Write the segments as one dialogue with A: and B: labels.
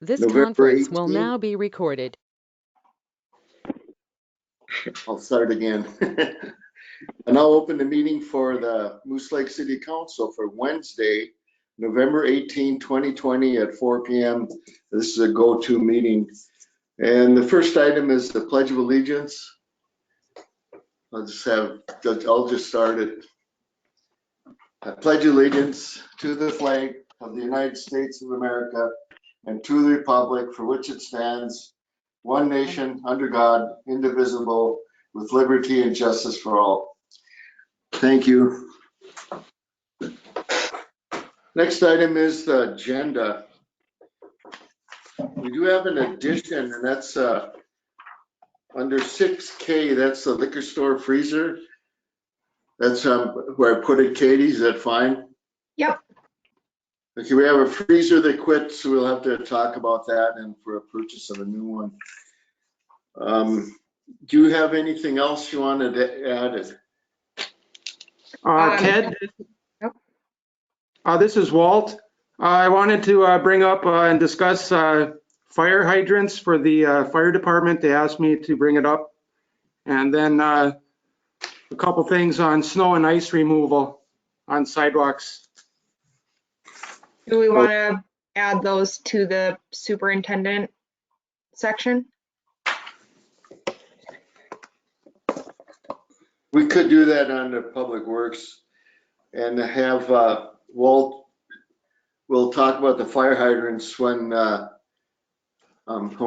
A: This
B: November
A: conference will
B: 18th.
A: now be recorded.
B: I'll start again. I now open the meeting for the Moose Lake City Council for Wednesday, November 18, 2020 at 4 p.m. This is a go-to meeting. And the first item is the Pledge of Allegiance. I'll just start it. I pledge allegiance to the flag of the United States of America and to the republic for which it stands, one nation, under God, indivisible, with liberty and justice for all. Thank you. Next item is the agenda. We do have an addition, and that's under 6K, that's the liquor store freezer. That's where I put it, Katie, is that fine?
C: Yep.
B: Okay, we have a freezer that quit, so we'll have to talk about that and for a purchase of a new one. Do you have anything else you wanted to add?
D: Ted,
C: Yep.
D: This is Walt. I wanted to bring up and discuss fire hydrants for the fire department. They asked me to bring it up. And then a couple things on snow and ice removal on sidewalks.
C: Do we want to add those to the superintendent section?
B: We could do that under Public Works and have Walt, we'll talk about the fire hydrants when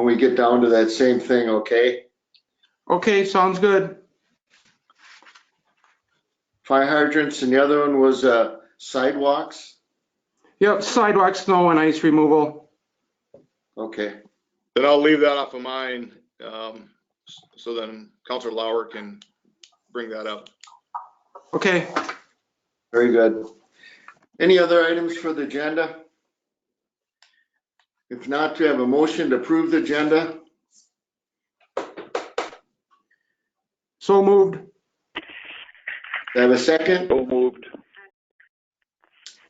B: we get down to that same thing, okay?
D: Okay, sounds good.
B: Fire hydrants, and the other one was sidewalks.
D: Yep, sidewalk, snow and ice removal.
B: Okay,
E: Then I'll leave that off of mine, so then Councilor Lauer can bring that up.
D: Okay,
B: very good. Any other items for the agenda? If not, do we have a motion to approve the agenda?
D: so moved.
B: Do I have a second?
F: So moved.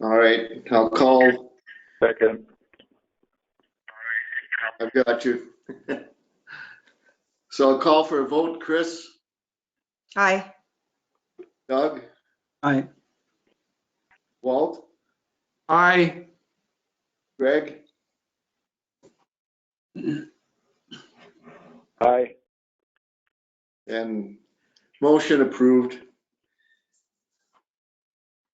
B: All right, I'll call.
F: Second.
B: I've got you. So I'll call for a vote. Chris?
C: Aye.
B: Doug?
D: Aye.
B: Walt?
D: Aye.
B: Greg?
F: Aye.
B: And motion approved.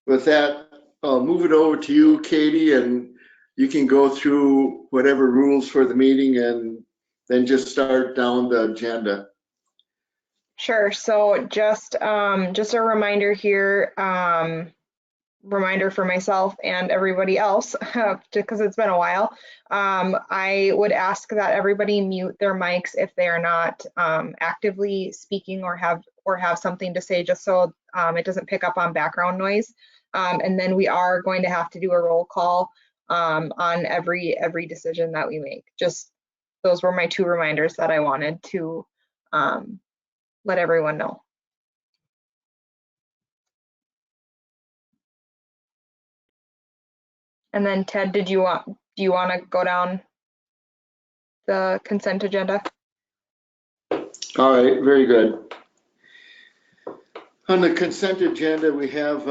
B: With that, I'll move it over to you, Katie, and you can go through whatever rules for the meeting and then just start down the agenda.
C: Sure. So just a reminder here, reminder for myself and everybody else, because it's been a while. I would ask that everybody mute their mics if they are not actively speaking or have something to say, just so it doesn't pick up on background noise. And then we are going to have to do a roll call on every decision that we make. Just those were my two reminders that I wanted to let everyone know. And then Ted, do you want to go down the consent agenda?
B: All right, very good. On the consent agenda, we have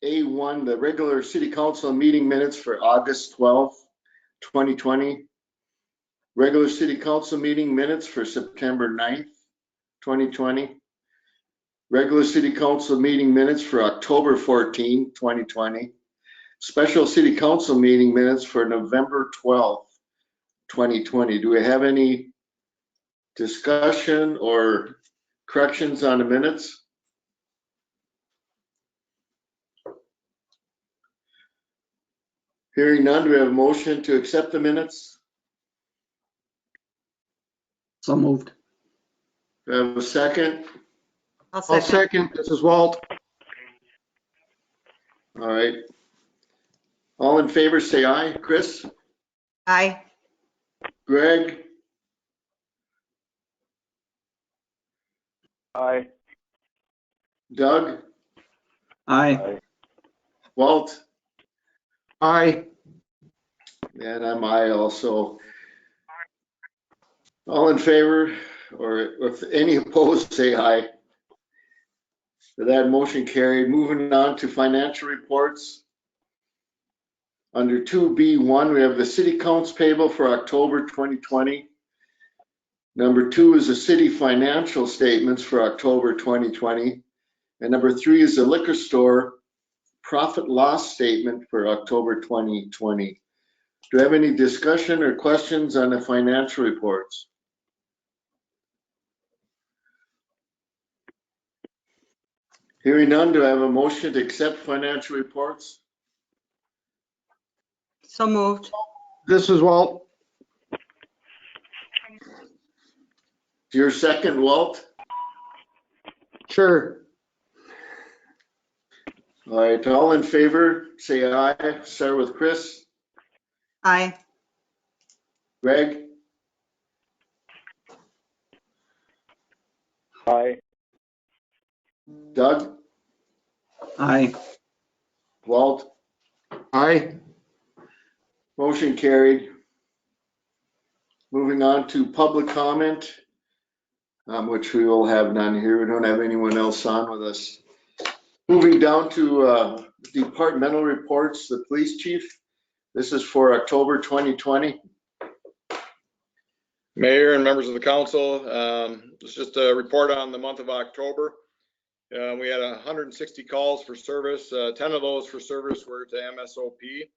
B: A1, the regular city council meeting minutes for August 12th, 2020. Regular city council meeting minutes for September 9th, 2020. Regular city council meeting minutes for October 14, 2020. Special city council meeting minutes for November 12th, 2020. Do we have any discussion or corrections on the minutes? Hearing none, do we have a motion to accept the minutes?
G: So moved.
B: Do I have a second?
D: I'll second. This is Walt.
B: All right. All in favor, say aye. Chris?
C: Aye.
B: Greg?
F: Aye.
B: Doug?
G: Aye.
F: Aye.
B: Walt?
D: Aye.
B: And I'm aye also. All in favor, or if any opposed, say aye. That motion carried. Moving on to financial reports. Under 2B1, we have the city accounts payable for October 2020. Number 2 is the city financial statements for October 2020. And number 3 is the liquor store profit loss statement for October 2020. Do you have any discussion or questions on the financial reports? Hearing none, do I have a motion to accept financial reports?
A: So moved.
D: This is Walt.
B: Your second, Walt?
D: Sure.
B: All right, all in favor, say aye. Start with Chris.
A: Aye.
B: Greg?
F: Aye.
B: Doug?
D: Aye.
B: Walt?
D: Aye.
B: Motion carried. Moving on to public comment, which we will have none here. We don't have anyone else on with us. Moving down to departmental reports, the police chief. This is for October 2020.
E: Mayor and members of the council, it's just a report on the month of October. We had 160 calls for service. 10 of those for service were to MSOP.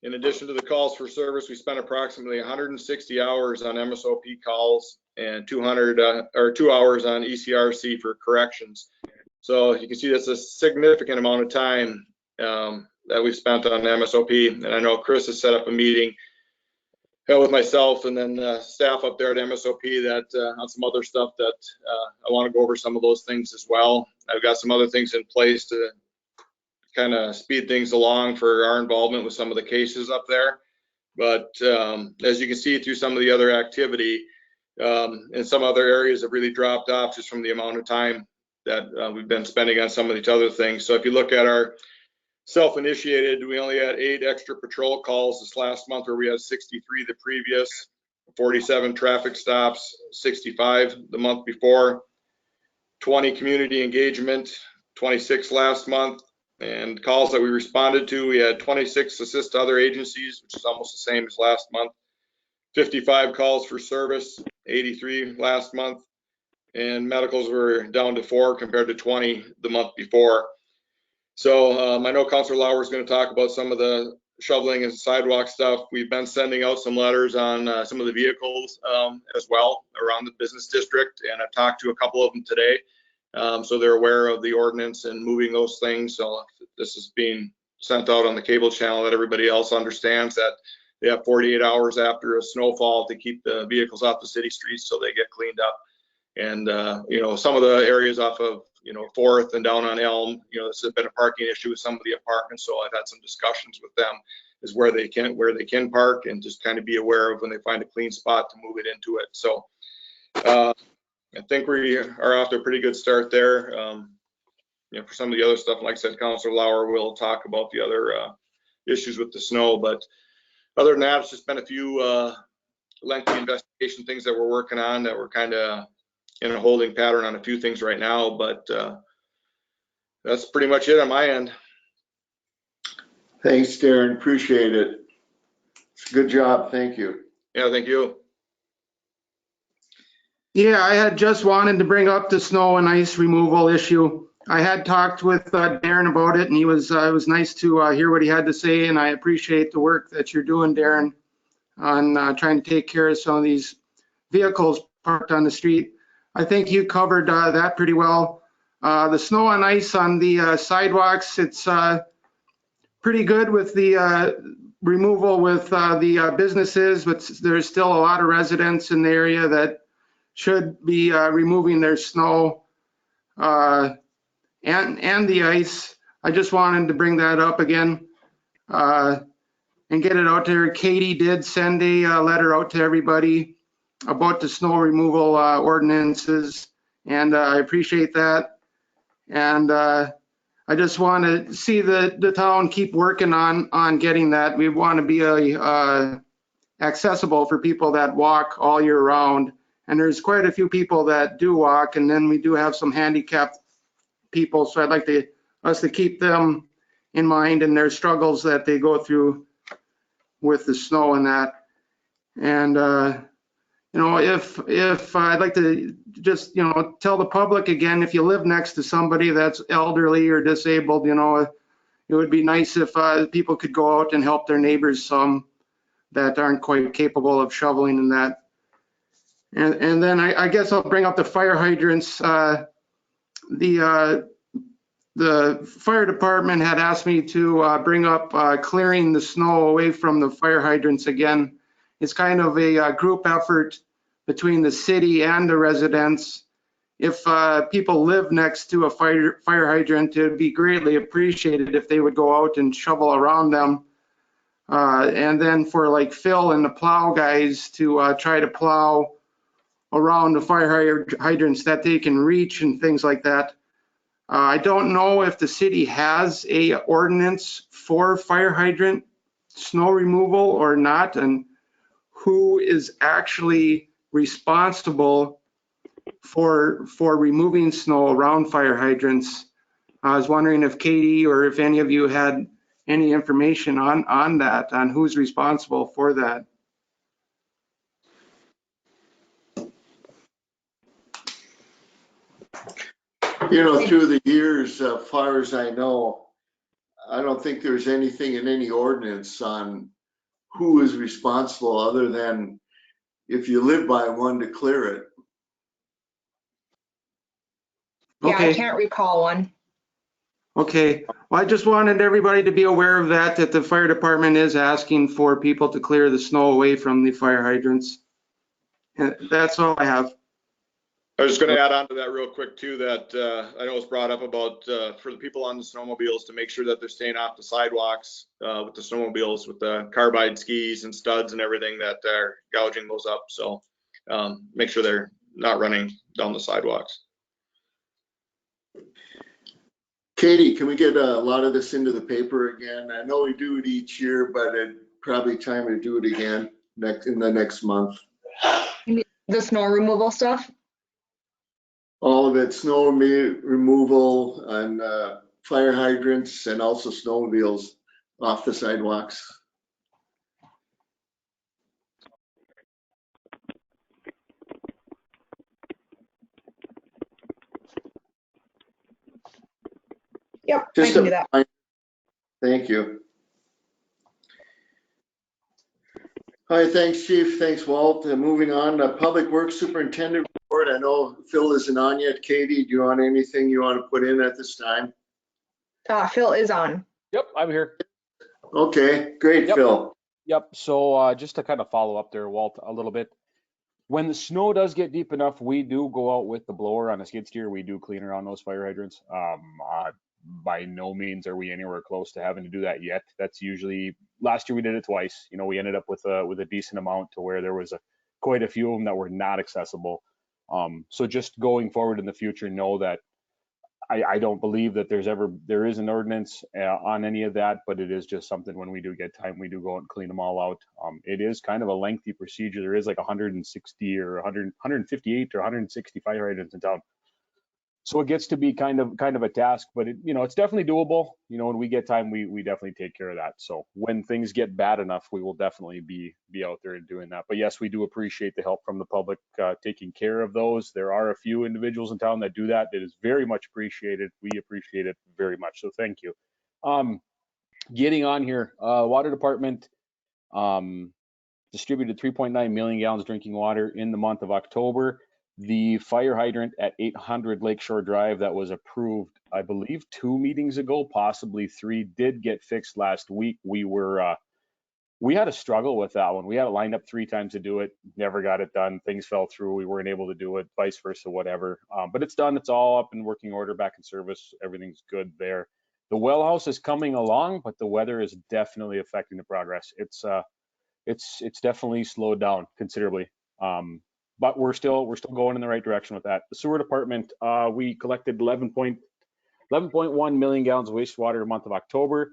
E: In addition to the calls for service, we spent approximately 160 hours on MSOP calls and 2 hours on ECRC for corrections. So you can see that's a significant amount of time that we've spent on MSOP. And I know Chris has set up a meeting with myself and then staff up there at MSOP that on some other stuff that I want to go over some of those things as well. I've got some other things in place to kind of speed things along for our involvement with some of the cases up there. But as you can see through some of the other activity, in some other areas have really dropped off just from the amount of time that we've been spending on some of these other things. So if you look at our self-initiated, we only had 8 extra patrol calls this last month, where we had 63 the previous, 47 traffic stops, 65 the month before, 20 community engagement, 26 last month. And calls that we responded to, we had 26 assist other agencies, which is almost the same as last month. 55 calls for service, 83 last month. And medicals were down to 4 compared to 20 the month before. So I know Councilor Lauer is going to talk about some of the shoveling and sidewalk stuff. We've been sending out some letters on some of the vehicles as well around the business district. And I've talked to a couple of them today. So they're aware of the ordinance and moving those things. So this is being sent out on the cable channel that everybody else understands that they have 48 hours after a snowfall to keep the vehicles off the city streets so they get cleaned up. And, you know, some of the areas off of, you know, 4th and down on Elm, you know, this has been a parking issue with some of the apartments. So I've had some discussions with them is where they can park and just kind of be aware of when they find a clean spot to move it into it. So I think we are off to a pretty good start there. You know, for some of the other stuff, like I said, Councilor Lauer will talk about the other issues with the snow. But other than that, it's just been a few lengthy investigation things that we're working on that we're kind of in a holding pattern on a few things right now. But that's pretty much it on my end.
B: Thanks, Darren. Appreciate it. Good job. Thank you.
E: Yeah, thank you.
D: Yeah, I had just wanted to bring up the snow and ice removal issue. I had talked with Darren about it, and it was nice to hear what he had to say, and I appreciate the work that you're doing, Darren, on trying to take care of some of these vehicles parked on the street. I think you covered that pretty well. The snow and ice on the sidewalks, it's pretty good with the removal with the businesses, but there's still a lot of residents in the area that should be removing their snow and the ice. I just wanted to bring that up again and get it out there. Katie did send a letter out to everybody about the snow removal ordinances, and I appreciate that. And I just want to see the town keep working on getting that. We want to be accessible for people that walk all year round. And there's quite a few people that do walk, and then we do have some handicapped people. So I'd like us to keep them in mind and their struggles that they go through with the snow and that. And, you know, if I'd like to just, you know, tell the public again, if you live next to somebody that's elderly or disabled, you know, it would be nice if people could go out and help their neighbors some that aren't quite capable of shoveling and that. And then I guess I'll bring up the fire hydrants. The fire department had asked me to bring up clearing the snow away from the fire hydrants again. It's kind of a group effort between the city and the residents. If people live next to a fire hydrant, it would be greatly appreciated if they would go out and shovel around them. And then for like Phil and the plow guys to try to plow around the fire hydrants that they can reach and things like that. I don't know if the city has a ordinance for fire hydrant snow removal or not, and who is actually responsible for removing snow around fire hydrants. I was wondering if Katie or if any of you had any information on that, on who's responsible for that.
B: You know, through the years, as far as I know, I don't think there's anything in any ordinance on who is responsible other than if you live by one to clear it.
C: Yeah, I
D: Okay.
C: can't recall one.
D: Okay, well, I just wanted everybody to be aware of that the fire department is asking for people to clear the snow away from the fire hydrants. And that's all I have.
E: I was just going to add on to that real quick too, that I know it's brought up about for the people on the snowmobiles to make sure that they're staying off the sidewalks with the snowmobiles, with the carbide skis and studs and everything, that they're gouging those up. So make sure they're not running down the sidewalks.
B: Katie, can we get a lot of this into the paper again? I know we do it each year, but it's probably time to do it again in the next month.
C: The snow removal stuff?
B: All of it, snow removal and fire hydrants and also snowmobiles off the sidewalks.
C: Yep, I
B: Just
C: can do that.
B: Thank you. Hi, thanks, Chief. Thanks, Walt. Moving on, Public Works Superintendent report. I know Phil isn't on yet. Katie, do you want anything you want to put in at this time?
C: Phil is on.
F: Yep, I'm here.
B: Okay, great,
F: Yep.
B: Phil.
F: Yep. So just to kind of follow up there, Walt, a little bit. When the snow does get deep enough, we do go out with the blower on a skid steer. We do clean around those fire hydrants. By no means are we anywhere close to having to do that yet. That's usually, last year we did it twice. You know, we ended up with a decent amount to where there was quite a few of them that were not accessible. So just going forward in the future, know that I don't believe that there is an ordinance on any of that, but it is just something when we do get time, we do go and clean them all out. It is kind of a lengthy procedure. There is like 160 or 100, 158 or 160 fire hydrants in town. So it gets to be kind of a task, but it's definitely doable. When we get time, we definitely take care of that. So when things get bad enough, we will definitely be out there and doing that. But yes, we do appreciate the help from the public taking care of those. There are a few individuals in town that do that. It is very much appreciated. We appreciate it very much. So thank you. Getting on here, water department distributed 3.9 million gallons of drinking water in the month of October. The fire hydrant at 800 Lakeshore Drive that was approved, I believe 2 meetings ago, possibly 3, did get fixed last week. We had a struggle with that one. We had it lined up 3 times to do it, never got it done. Things fell through. We weren't able to do it, vice versa, whatever. But it's done. It's all up in working order, back in service. Everything's good there. The well house is coming along, but the weather is definitely affecting the progress. It's definitely slowed down considerably. But we're still going in the right direction with that. The sewer department, we collected 11.3 11.1 million gallons of wastewater in the month of October.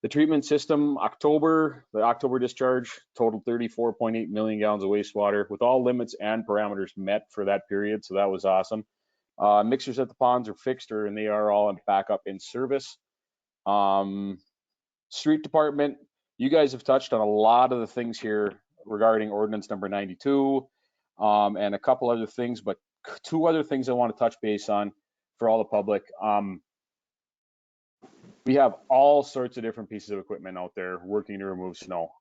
F: The treatment system, the October discharge totaled 34.8 million gallons of wastewater with all limits and parameters met for that period. So that was awesome. Mixers at the ponds are fixed and they are all back up in service. Street department, you guys have touched on a lot of the things here regarding ordinance number 92 and a couple other things, but two other things I want to touch base on for all the public. We have all sorts of different pieces of equipment out there working to remove snow.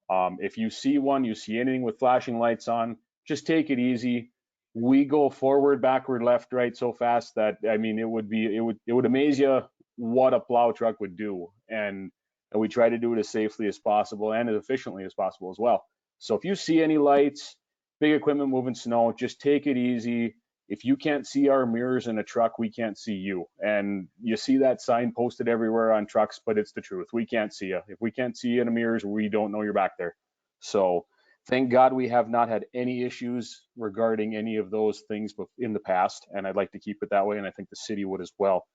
F: If you see one, you see anything with flashing lights on, just take it easy. We go forward, backward, left, right so fast that, I mean, it would amaze you what a plow truck would do. And we try to do it as safely as possible and as efficiently as possible as well. So if you see any lights, big equipment moving snow, just take it easy. If you can't see our mirrors in a truck, we can't see you. And you see that sign posted everywhere on trucks, but it's the truth. We can't see you. If we can't see you in the mirrors, we don't know you're back there. So thank God we have not had any issues regarding any of those things in the past. And I'd like to keep it that way. And I think the city would as well.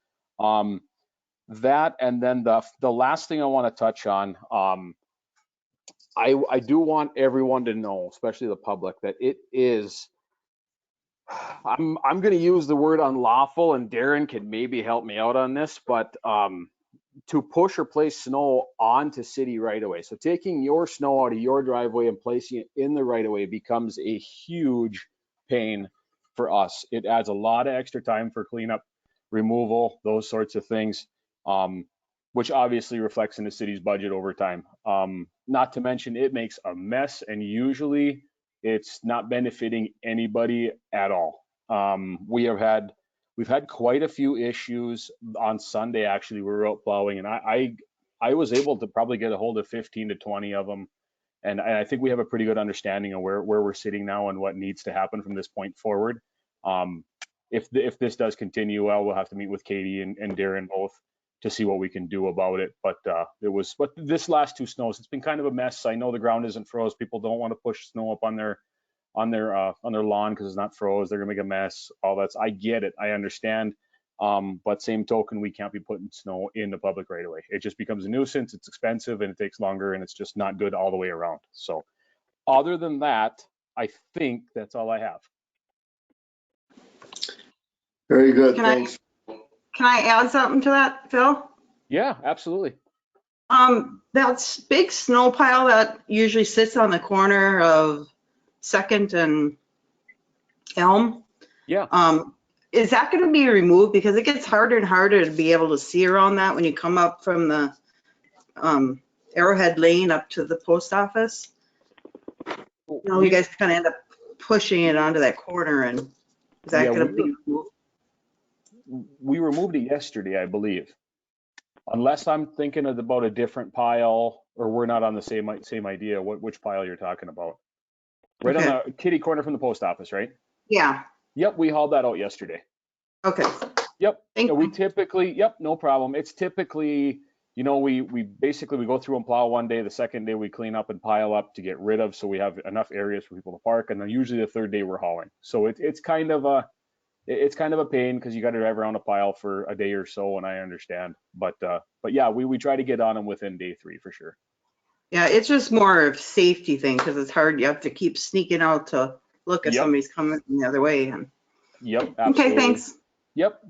F: That, and then the last thing I want to touch on, I do want everyone to know, especially the public, that it is, I'm going to use the word unlawful, and Darren can maybe help me out on this, but to push or place snow onto city right away. So taking your snow out of your driveway and placing it in the right of way becomes a huge pain for us. It adds a lot of extra time for cleanup, removal, those sorts of things, which obviously reflects in the city's budget over time. Not to mention it makes a mess, and usually it's not benefiting anybody at all. We've had quite a few issues. On Sunday, actually, we were out plowing, and I was able to probably get a hold of 15 to 20 of them. And I think we have a pretty good understanding of where we're sitting now and what needs to happen from this point forward. If this does continue, well, we'll have to meet with Katie and Darren both to see what we can do about it. But this last two snows, it's been kind of a mess. I know the ground isn't froze. People don't want to push snow up on their lawn because it's not froze. They're gonna make a mess. All that's, I get it. I understand. But same token, we can't be putting snow in the public right away. It just becomes a nuisance. It's expensive and it takes longer, and it's just not good all the way around. So other than that, I think that's all I have.
B: Very good,
A: Can I-
B: thanks.
A: Can I add something to that, Phil?
F: Yeah, absolutely.
A: That big snow pile that usually sits on the corner of Second and Elm.
F: Yeah.
A: Is that going to be removed? Because it gets harder and harder to be able to see around that when you come up from the Arrowhead Lane up to the post office. You know, you guys kind of end up pushing it onto that corner, and is that
F: Yeah,
A: going to be removed?
F: We removed it yesterday, I believe. Unless I'm thinking about a different pile, or we're not on the same idea. Which pile you're talking about? Right
A: Okay.
F: on the kitty corner from the post office, right?
A: Yeah.
F: Yep, we hauled that out yesterday.
A: Okay.
F: Yep.
A: Thank
F: Yeah, we
A: you.
F: typically, yep, no problem. It's typically, you know, we basically go through and plow one day. The second day we clean up and pile up to get rid of, so we have enough areas for people to park. And then usually the third day we're hauling. So it's kind of a pain because you got to drive around a pile for a day or so, and I understand. But yeah, we try to get on them within day 3 for sure.
A: Yeah, it's just more of safety thing because it's hard. You have to keep sneaking out to look if
F: Yep.
A: somebody's coming from the other way. And
F: Yep, absolutely.
A: okay, thanks.
F: Yep.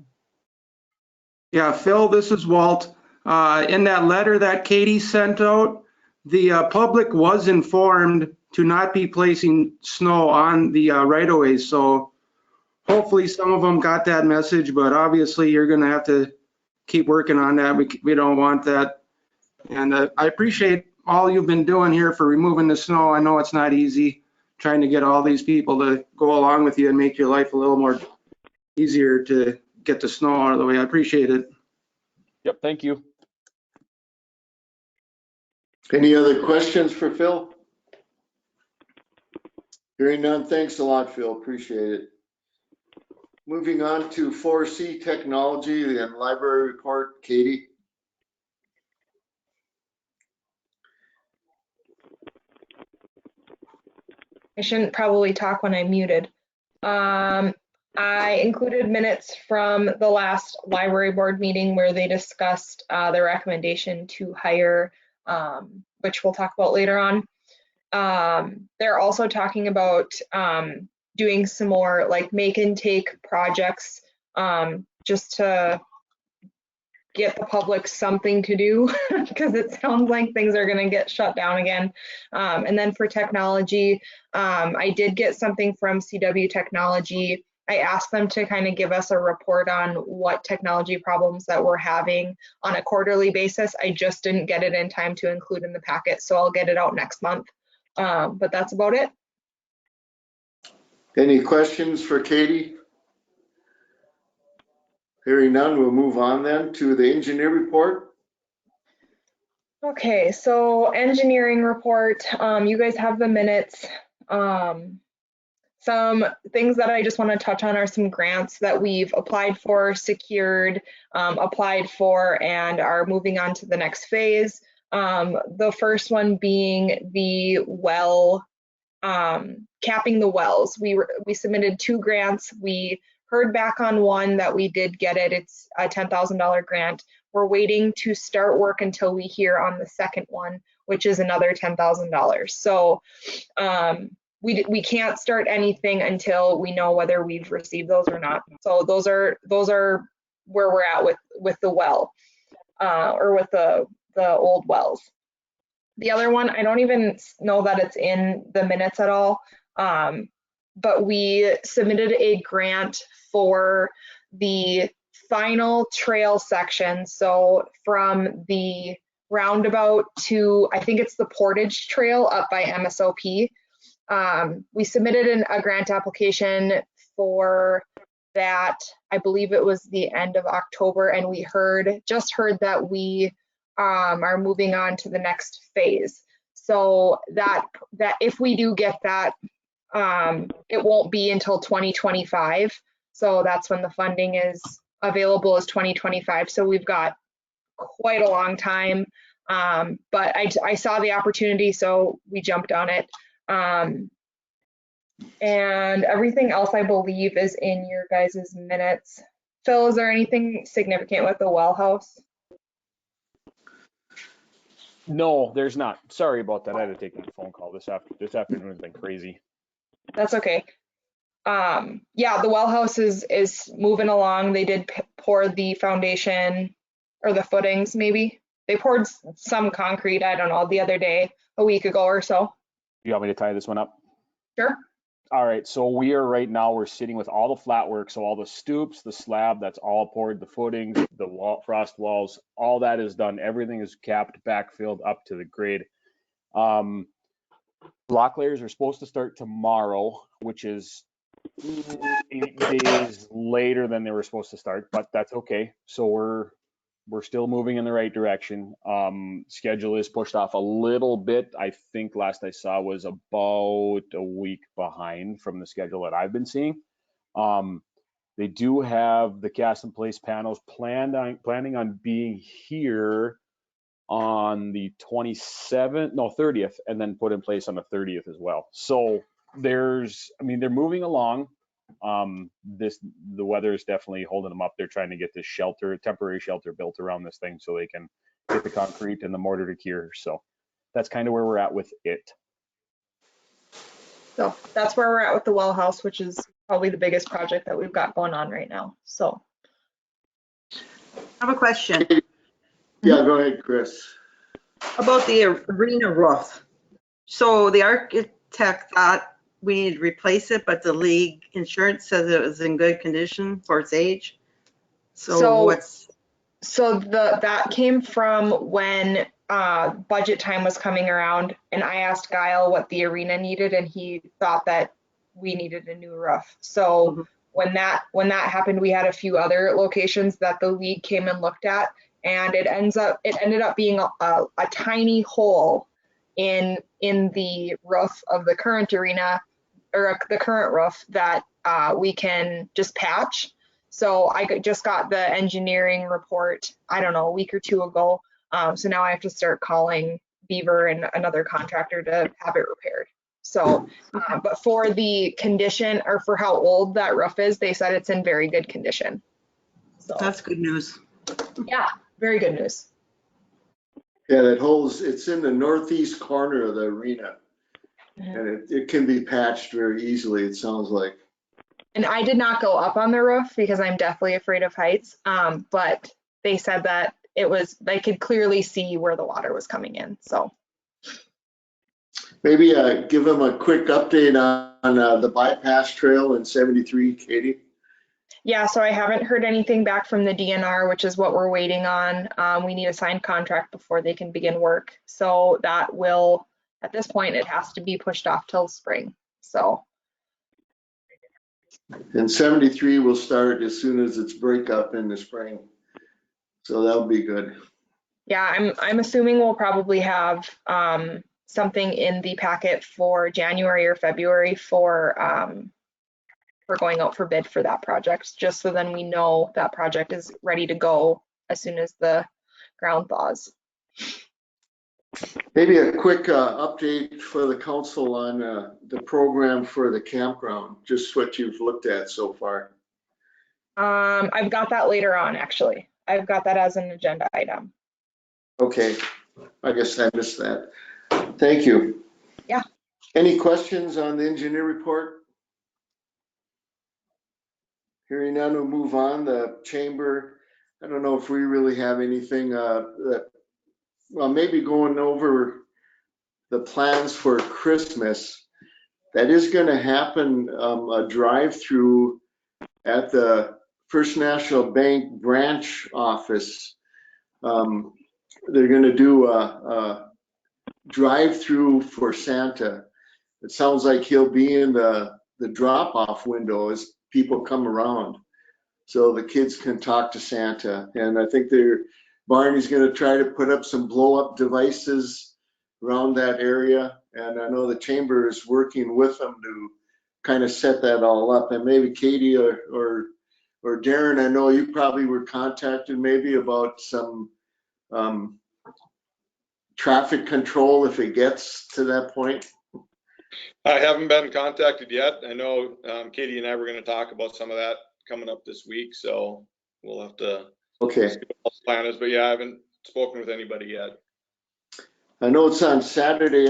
D: Yeah, Phil, this is Walt. In that letter that Katie sent out, the public was informed to not be placing snow on the right-of-ways. So hopefully some of them got that message, but obviously you're going to have to keep working on that. We don't want that. And I appreciate all you've been doing here for removing the snow. I know it's not easy trying to get all these people to go along with you and make your life a little more easier to get the snow out of the way. I appreciate it.
F: Yep. Thank you.
B: Any other questions for Phil? Hearing none, thanks a lot, Phil, appreciate it. Moving on to 4C Technology and Library Report, Katie.
C: I shouldn't probably talk when I'm muted. I included minutes from the last library board meeting where they discussed the recommendation to hire, which we'll talk about later on. They're also talking about doing some more like make and take projects, just to get the public something to do because it sounds like things are going to get shut down again. And then for technology, I did get something from CW Technology. I asked them to kind of give us a report on what technology problems that we're having on a quarterly basis. I just didn't get it in time to include in the packet, so I'll get it out next month. But that's about it.
B: Any questions for Katie? Hearing none, we'll move on then to the engineer report.
C: Okay, so engineering report, you guys have the minutes. Some things that I just want to touch on are some grants that we've applied for, secured, applied for, and are moving on to the next phase. The first one being the well, capping the wells. We submitted 2 grants. We heard back on one that we did get it. It's a $10,000 grant. We're waiting to start work until we hear on the second one, which is another $10,000. So we can't start anything until we know whether we've received those or not. So those are where we're at with the well, or with the old wells. The other one, I don't even know that it's in the minutes at all, but we submitted a grant for the final trail section. So from the roundabout to, I think it's the Portage Trail up by MSOP. We submitted a grant application for that. I believe it was the end of October, and we just heard that we are moving on to the next phase. So that if we do get that, it won't be until 2025. So that's when the funding is available, is 2025. So we've got quite a long time. But I saw the opportunity, so we jumped on it. And everything else, I believe, is in your guys' minutes. Phil, is there anything significant with the well house?
F: No, there's not. Sorry about that. I had to take a phone call this afternoon has been crazy.
C: That's okay. Yeah, the well house is moving along. They did pour the foundation, or the footings maybe. They poured some concrete, I don't know, the other day, a week ago or so.
F: You want me to tie this one up?
C: Sure.
F: All right, so we're sitting with all the flat work, so all the stoops, the slab, that's all poured, the footings, the frost walls, all that is done. Everything is capped, backfilled up to the grade. Block layers are supposed to start tomorrow, which is 8 days later than they were supposed to start, but that's okay. So we're still moving in the right direction. Schedule is pushed off a little bit. I think last I saw was about a week behind from the schedule that I've been seeing. They do have the cast in place panels planning on being here on the 30th, and then put in place on the 30th as well. So they're moving along. The weather is definitely holding them up. They're trying to get this temporary shelter built around this thing so they can get the concrete and the mortar to cure. So that's kind of where we're at with it.
C: So that's where we're at with the well house, which is probably the biggest project that we've got going on right now. So
A: I have a question
B: Yeah, go ahead, Chris.
A: about the arena roof. So the architect thought we need to replace it, but the league insurance says it was in good condition for its age. So
C: that came from when budget time was coming around, and I asked Guile what the arena needed, and he thought that we needed a new roof. So when that happened, we had a few other locations that the league came and looked at, and it ended up being a tiny hole in the roof of the current arena, or the current roof, that we can just patch. So I just got the engineering report, I don't know, a week or two ago. So now I have to start calling Beaver and another contractor to have it repaired. So, but for the condition or for how old that roof is, they said it's in very good condition. So
A: That's good news.
C: yeah, very good news.
B: Yeah, that holds, it's in the northeast corner of the arena.
C: Mhm.
B: And it can be patched very easily, it sounds like.
C: And I did not go up on the roof because I'm deathly afraid of heights. But they said that they could clearly see where the water was coming in. So
B: Maybe give them a quick update on the bypass trail in 73, Katie.
C: yeah, so I haven't heard anything back from the DNR, which is what we're waiting on. We need a signed contract before they can begin work. So that will, at this point, it has to be pushed off till spring. So
B: And 73 will start as soon as it's break up in the spring. So that'll be good.
C: yeah, I'm assuming we'll probably have something in the packet for January or February for going out for bid for that project, just so then we know that project is ready to go as soon as the ground thaws.
B: Maybe a quick update for the council on the program for the campground, just what you've looked at so far.
C: I've got that later on, actually. I've got that as an agenda item.
B: Okay, I guess I missed that. Thank you.
C: Yeah.
B: Any questions on the engineer report? Hearing none, we'll move on. The chamber, I don't know if we really have anything that, well, maybe going over the plans for Christmas. That is going to happen, a drive-through at the First National Bank branch office. They're going to do a drive-through for Santa. It sounds like he'll be in the drop-off window as people come around, so the kids can talk to Santa. And I think Barney's going to try to put up some blow-up devices around that area. And I know the chamber is working with them to kind of set that all up. And maybe Katie or Darren, I know you probably were contacted maybe about some traffic control if it gets to that point.
E: I haven't been contacted yet. I know Katie and I were going to talk about some of that coming up this week, so we'll have to
B: Okay.
E: see what the plan is. But yeah, I haven't spoken with anybody yet.
B: I know it's on Saturday.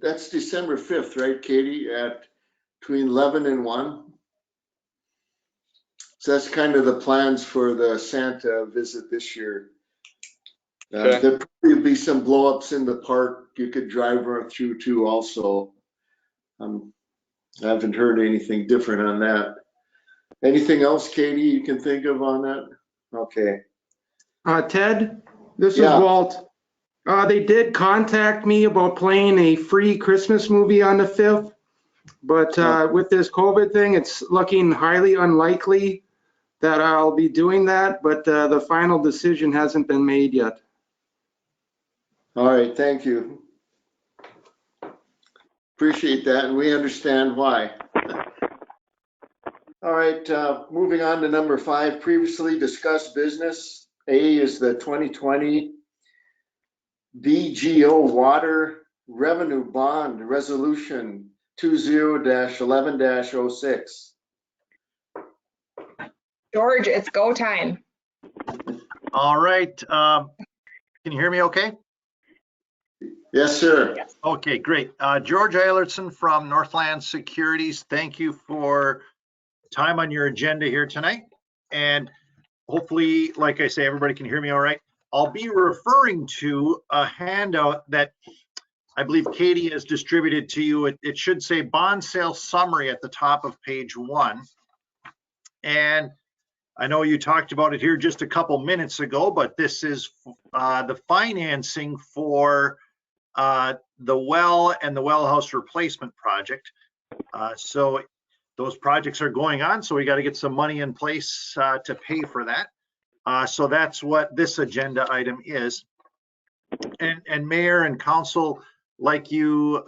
B: That's December 5th, right, Katie, at between 11 and 1? So that's kind of the plans for the Santa visit this year.
E: Okay.
B: There'll probably be some blow-ups in the park you could drive through too also. I haven't heard anything different on that. Anything else, Katie, you can think of on that? Okay.
D: Ted, this is
B: Yeah.
D: Walt. They did contact me about playing a free Christmas movie on the 5th, but with this COVID thing, it's looking highly unlikely that I'll be doing that, but the final decision hasn't been made yet.
B: All right, thank you. Appreciate that, and we understand why. All right, moving on to number 5, previously discussed business. A is the 2020 BGO Water Revenue Bond Resolution 20-11-06.
C: George, it's go time.
G: All right. Can you hear me okay?
B: Yes, sir.
G: Okay, great. George Eilertson from Northland Securities. Thank you for time on your agenda here tonight. And hopefully, like I say, everybody can hear me all right. I'll be referring to a handout that I believe Katie has distributed to you. It should say bond sale summary at the top of page 1. And I know you talked about it here just a couple minutes ago, but this is the financing for the well and the well house replacement project. So those projects are going on, so we got to get some money in place to pay for that. So that's what this agenda item is. And Mayor and Council, like you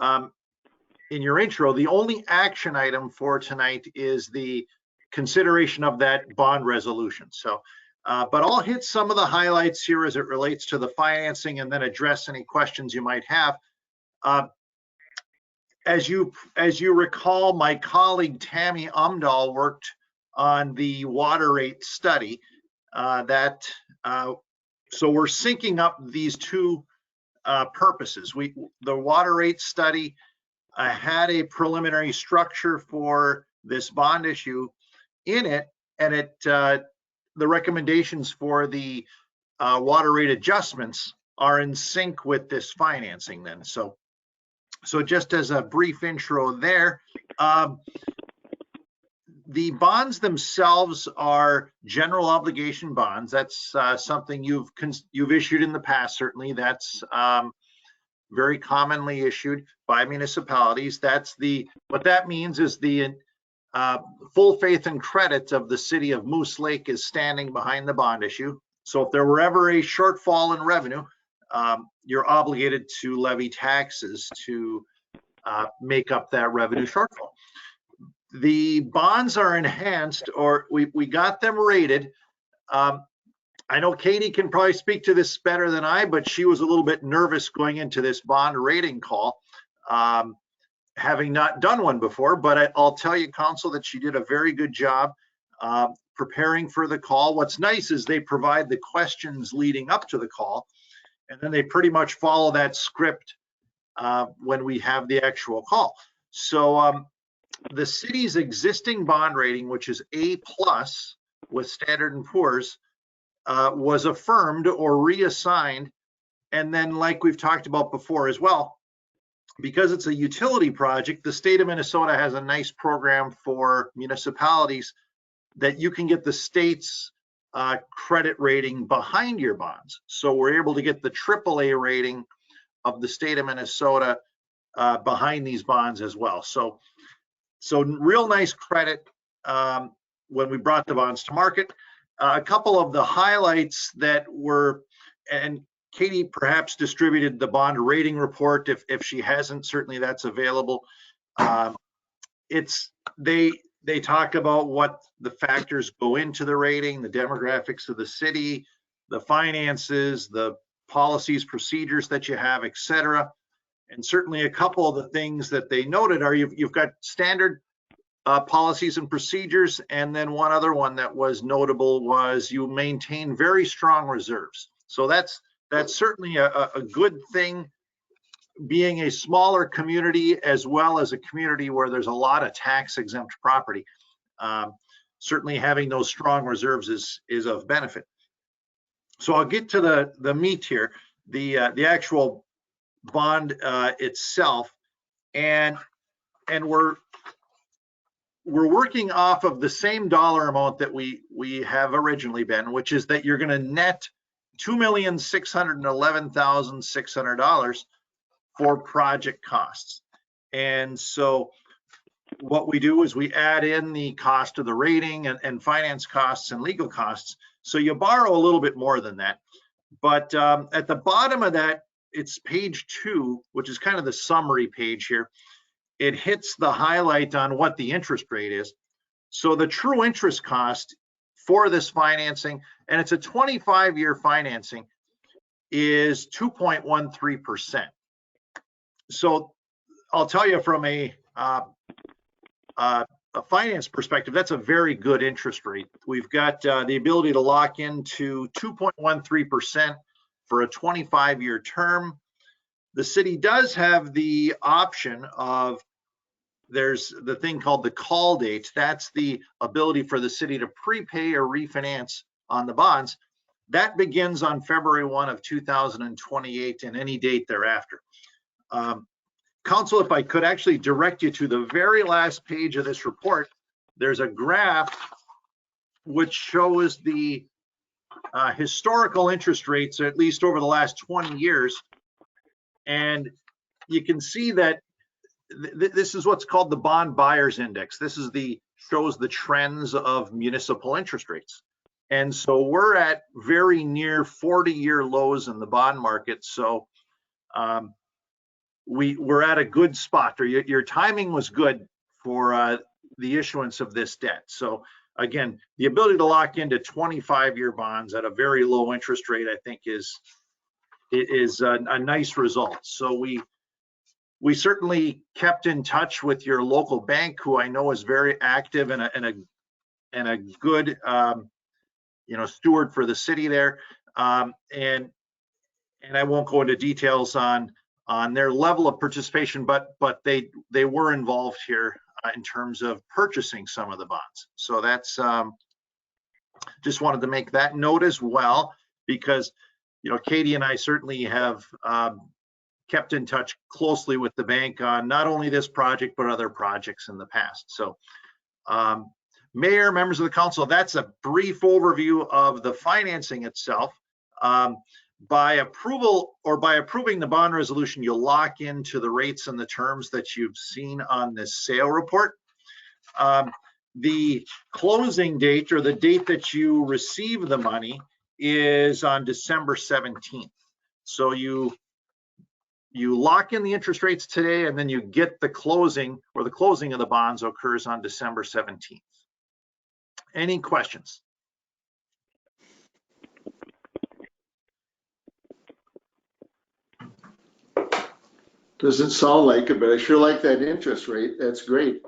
G: in your intro, the only action item for tonight is the consideration of that bond resolution. So, but I'll hit some of the highlights here as it relates to the financing and then address any questions you might have. as you recall, my colleague Tammy Umdahl worked on the water rate study so we're syncing up these two purposes. The water rate study had a preliminary structure for this bond issue in it, and the recommendations for the water rate adjustments are in sync with this financing then. So just as a brief intro there, the bonds themselves are general obligation bonds. That's something you've issued in the past. Certainly, that's very commonly issued by municipalities. What that means is the full faith and credit of the city of Moose Lake is standing behind the bond issue. So if there were ever a shortfall in revenue, you're obligated to levy taxes to make up that revenue shortfall. The bonds are enhanced, or we got them rated. I know Katie can probably speak to this better than I, but she was a little bit nervous going into this bond rating call, having not done one before. But I'll tell you, Council, that she did a very good job preparing for the call. What's nice is they provide the questions leading up to the call, and then they pretty much follow that script when we have the actual call. So the city's existing bond rating, which is A+ with Standard & Poor's, was affirmed or reassigned. And then, like we've talked about before as well, because it's a utility project, the state of Minnesota has a nice program for municipalities that you can get the state's credit rating behind your bonds. So we're able to get the AAA rating of the state of Minnesota behind these bonds as well. So real nice credit when we brought the bonds to market. A couple of the highlights that were, and Katie perhaps distributed the bond rating report. If she hasn't, certainly that's available. They talk about what the factors go into the rating, the demographics of the city, the finances, the policies, procedures that you have, et cetera. And certainly a couple of the things that they noted are you've got standard policies and procedures, and then one other one that was notable was you maintain very strong reserves. So that's certainly a good thing, being a smaller community as well as a community where there's a lot of tax exempt property. Certainly having those strong reserves is of benefit. So I'll get to the meat here, the actual bond itself, and we're working off of the same dollar amount that we have originally been, which is that you're going to net $2,611,600 for project costs. And so what we do is we add in the cost of the rating and finance costs and legal costs. So you borrow a little bit more than that. But at the bottom of that, it's page 2, which is kind of the summary page here. It hits the highlight on what the interest rate is. So the true interest cost for this financing, and it's a 25-year financing, is 2.13%. So I'll tell you, from a finance perspective, that's a very good interest rate. We've got the ability to lock into 2.13% for a 25-year term. The city does have the option of, there's the thing called the call date. That's the ability for the city to prepay or refinance on the bonds. That begins on February 1 of 2028 and any date thereafter. Council, if I could actually direct you to the very last page of this report, there's a graph which shows the historical interest rates, at least over the last 20 years. And you can see that this is what's called the bond buyers index. This is shows the trends of municipal interest rates. And so we're at very near 40-year lows in the bond market. So we're at a good spot, or your timing was good for the issuance of this debt. So again, the ability to lock into 25-year bonds at a very low interest rate, I think is a nice result. So we certainly kept in touch with your local bank, who I know is very active and a good, steward for the city there. And I won't go into details on their level of participation, but they were involved here in terms of purchasing some of the bonds. So that's just wanted to make that note as well, because Katie and I certainly have kept in touch closely with the bank on not only this project but other projects in the past. So Mayor, members of the council, that's a brief overview of the financing itself. By approval or by approving the bond resolution, you'll lock into the rates and the terms that you've seen on this sale report. The closing date, or the date that you receive the money, is on December 17th. So you lock in the interest rates today, and then you get the closing, or the closing of the bonds occurs on December 17th. Any questions?
B: Doesn't sound like it, but I sure like that interest rate. That's great.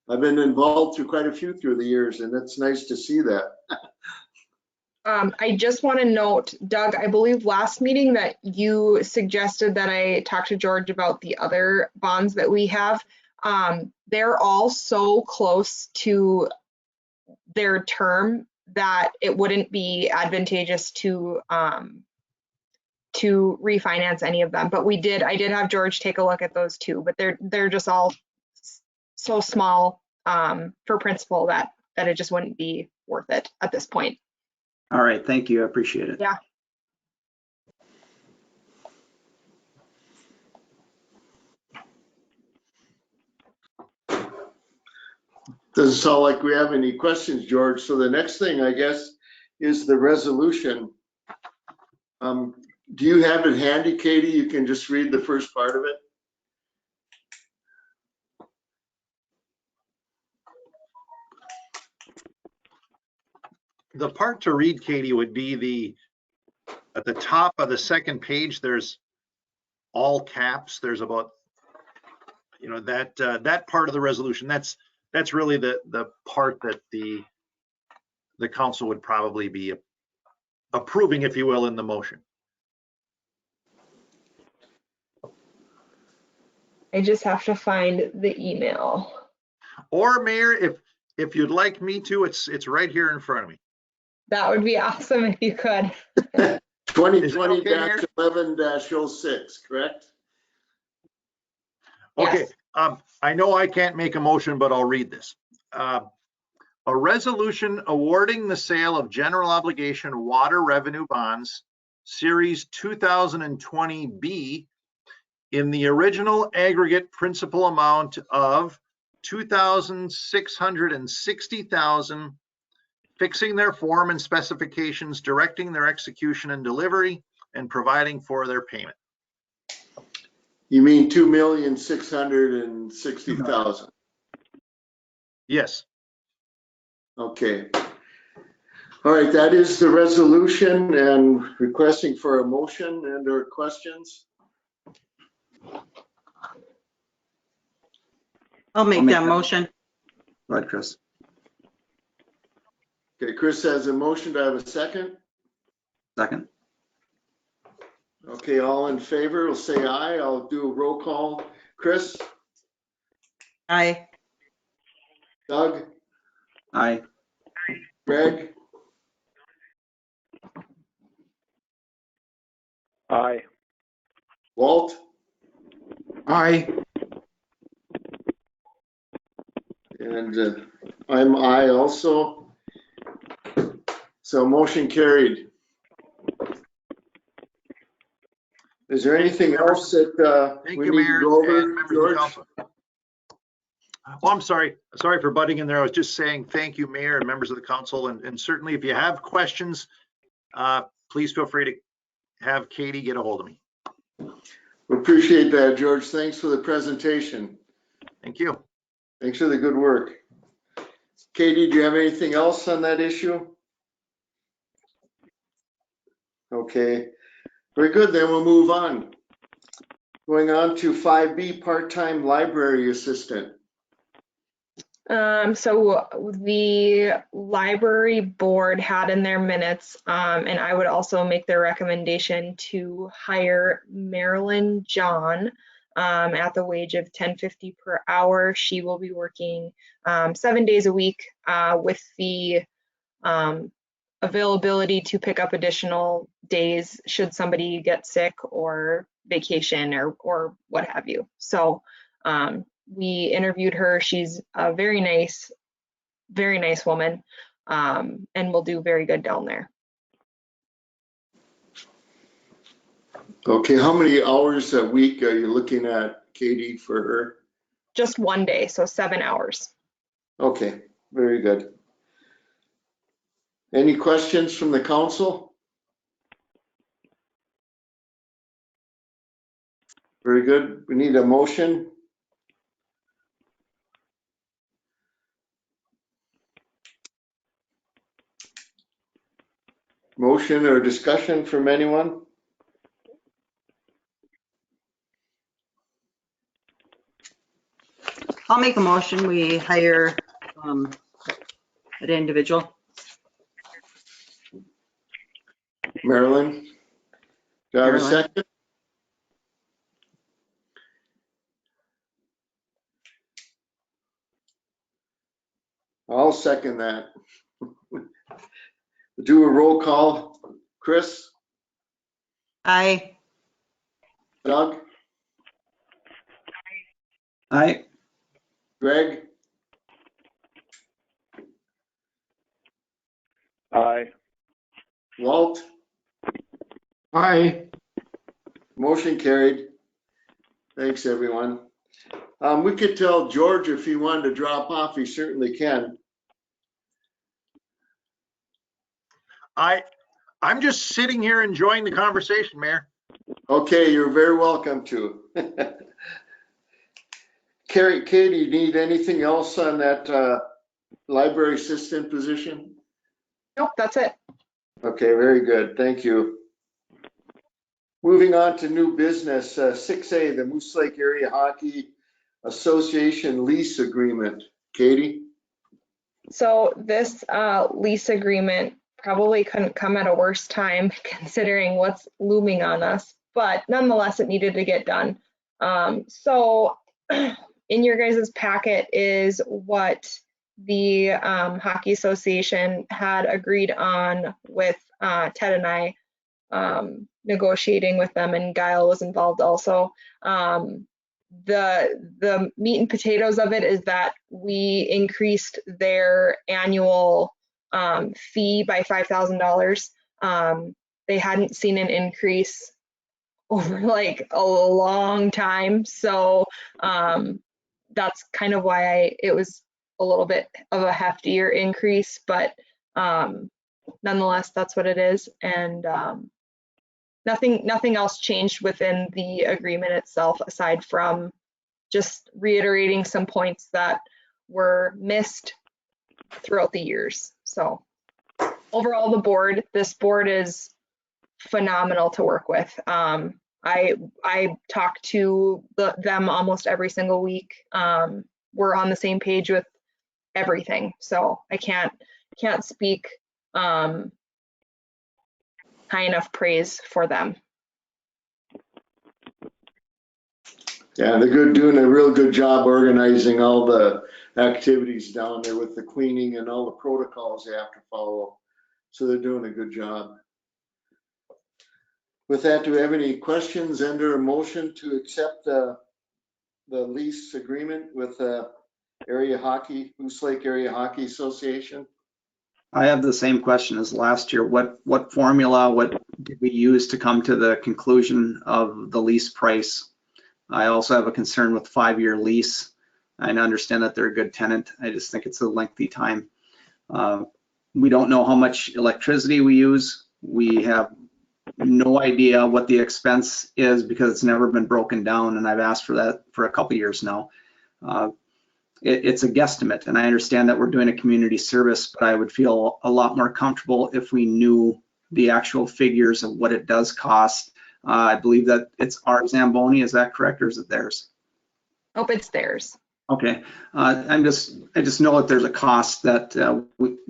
B: I've been involved through quite a few through the years, and it's nice to see that.
C: I just want to note, Doug, I believe last meeting that you suggested that I talk to George about the other bonds that we have. They're all so close to their term that it wouldn't be advantageous to refinance any of them. But I did have George take a look at those too, but they're just all so small for principal that it just wouldn't be worth it at this point.
H: All right, thank you. I appreciate it.
C: Yeah.
B: Doesn't sound like we have any questions, George. So the next thing, I guess, is the resolution. Do you have it handy, Katie? You can just read the first part of it.
G: The part to read, Katie, would be at the top of the second page. There's all caps. There's about, that part of the resolution. That's really the part that the council would probably be approving, if you will, in the motion.
C: I just have to find the email.
G: Or Mayor, if you'd like me to, it's right here in front of me.
C: That would be awesome if you could.
B: 2020-11-06, correct?
G: Okay.
C: Yes.
G: I know I can't make a motion, but I'll read this. A resolution awarding the sale of general obligation water revenue bonds, Series 2020B, in the original aggregate principal amount of $2,660,000, fixing their form and specifications, directing their execution and delivery, and providing for their payment.
B: You mean 2,660,000?
G: Yes.
B: Okay. All right, that is the resolution, and requesting for a motion and or questions.
A: I'll make that motion.
H: Go ahead, Chris.
B: Okay, Chris has a motion. Do I have a second?
H: Second.
B: Okay, all in favor will say aye. I'll do a roll call. Chris?
A: Aye.
B: Doug?
H: Aye.
B: Greg?
I: Aye.
B: Walt?
D: Aye.
B: And I'm aye also. So motion carried. Is there anything else that
G: Thank
B: we
G: you,
B: need
G: Mayor,
B: to go
G: and
B: over,
G: members of the
B: George?
G: council. Well, I'm sorry for butting in there. I was just saying thank you, Mayor and members of the council, and certainly if you have questions, please feel free to have Katie get a hold of me.
B: We appreciate that, George. Thanks for the presentation.
G: Thank you.
B: Thanks for the good work. Katie, do you have anything else on that issue? Okay, very good. Then we'll move on. Going on to 5B, part-time library assistant.
C: So the library board had in their minutes, and I would also make the recommendation to hire Marilyn John at the wage of $10.50 per hour. She will be working 7 days a week with the availability to pick up additional days should somebody get sick or vacation or what have you. So we interviewed her. She's a very nice woman, and will do very good down there.
B: Okay, how many hours a week are you looking at, Katie, for her?
C: Just 1 day, so 7 hours.
B: Okay, very good. Any questions from the council? Very good. We need a motion. Motion or discussion from anyone?
A: I'll make a motion. We hire an individual.
B: Marilyn? Do I have a
A: Marilyn.
B: second? I'll second that. Do a roll call. Chris?
A: Aye.
B: Doug?
H: Aye.
B: Greg?
E: Aye.
B: Walt?
D: Aye.
B: Motion carried. Thanks, everyone. We could tell George if he wanted to drop off, he certainly can.
G: I'm just sitting here enjoying the conversation, Mayor.
B: Okay, you're very welcome to. Katie, do you need anything else on that library assistant position?
C: Nope, that's it.
B: Okay, very good. Thank you. Moving on to new business, 6A, the Moose Lake Area Hockey Association lease agreement. Katie?
C: So this lease agreement probably couldn't come at a worse time considering what's looming on us, but nonetheless, it needed to get done. So in your guys' packet is what the Hockey Association had agreed on with Ted and I, negotiating with them, and Guile was involved also. The meat and potatoes of it is that we increased their annual fee by $5,000. They hadn't seen an increase over like a long time, so that's kind of why it was a little bit of a heftier increase, but nonetheless, that's what it is. And nothing else changed within the agreement itself, aside from just reiterating some points that were missed throughout the years. So overall, this board is phenomenal to work with. I talk to them almost every single week. We're on the same page with everything, so I can't speak high enough praise for them.
B: Yeah, they're doing a real good job organizing all the activities down there with the cleaning and all the protocols they have to follow. So they're doing a good job. With that, do we have any questions and/or a motion to accept the lease agreement with Moose Lake Area Hockey Association?
H: I have the same question as last year. What formula, what did we use to come to the conclusion of the lease price? I also have a concern with 5-year lease. I understand that they're a good tenant. I just think it's a lengthy time. We don't know how much electricity we use. We have no idea what the expense is because it's never been broken down, and I've asked for that for a couple years now. It's a guesstimate, and I understand that we're doing a community service, but I would feel a lot more comfortable if we knew the actual figures of what it does cost. I believe that it's our Zamboni, is that correct, or is it theirs?
C: Hope it's theirs.
H: Okay, I just know that there's a cost that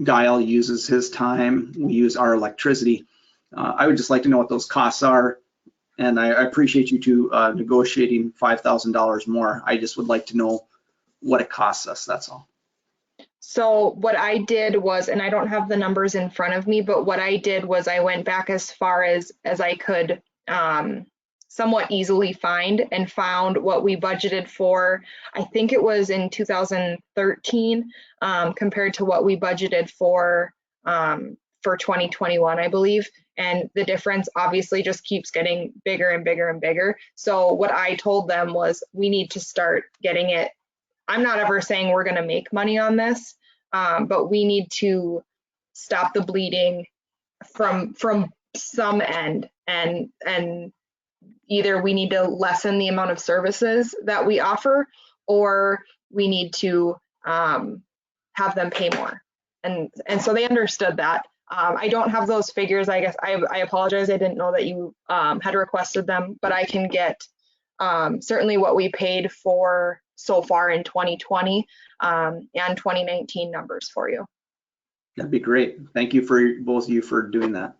H: Guile uses his time, we use our electricity. I would just like to know what those costs are, and I appreciate you two negotiating $5,000 more. I just would like to know what it costs us, that's all.
C: So what I did was, and I don't have the numbers in front of me, but what I did was I went back as far as I could somewhat easily find, and found what we budgeted for. I think it was in 2013 compared to what we budgeted for 2021, I believe. And the difference obviously just keeps getting bigger and bigger and bigger. So what I told them was, we need to start getting it. I'm not ever saying we're going to make money on this, but we need to stop the bleeding from some end, and either we need to lessen the amount of services that we offer, or we need to have them pay more. And so they understood that. I don't have those figures. I guess I apologize. I didn't know that you had requested them, but I can get certainly what we paid for so far in 2020 and 2019 numbers for you.
H: That'd be great. Thank you for both of you for doing that.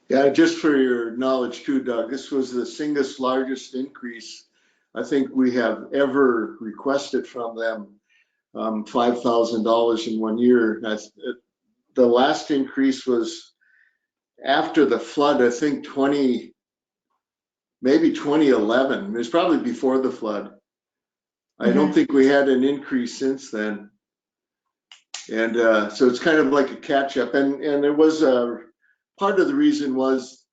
B: Yeah, just for your knowledge too, Doug, this was the single largest increase I think we have ever requested from them, $5,000 in 1 year. The last increase was after the flood, I think maybe 2011. It was probably before the flood. I don't think we had an increase since then. And so it's kind of like a catch up. And there was part of the reason was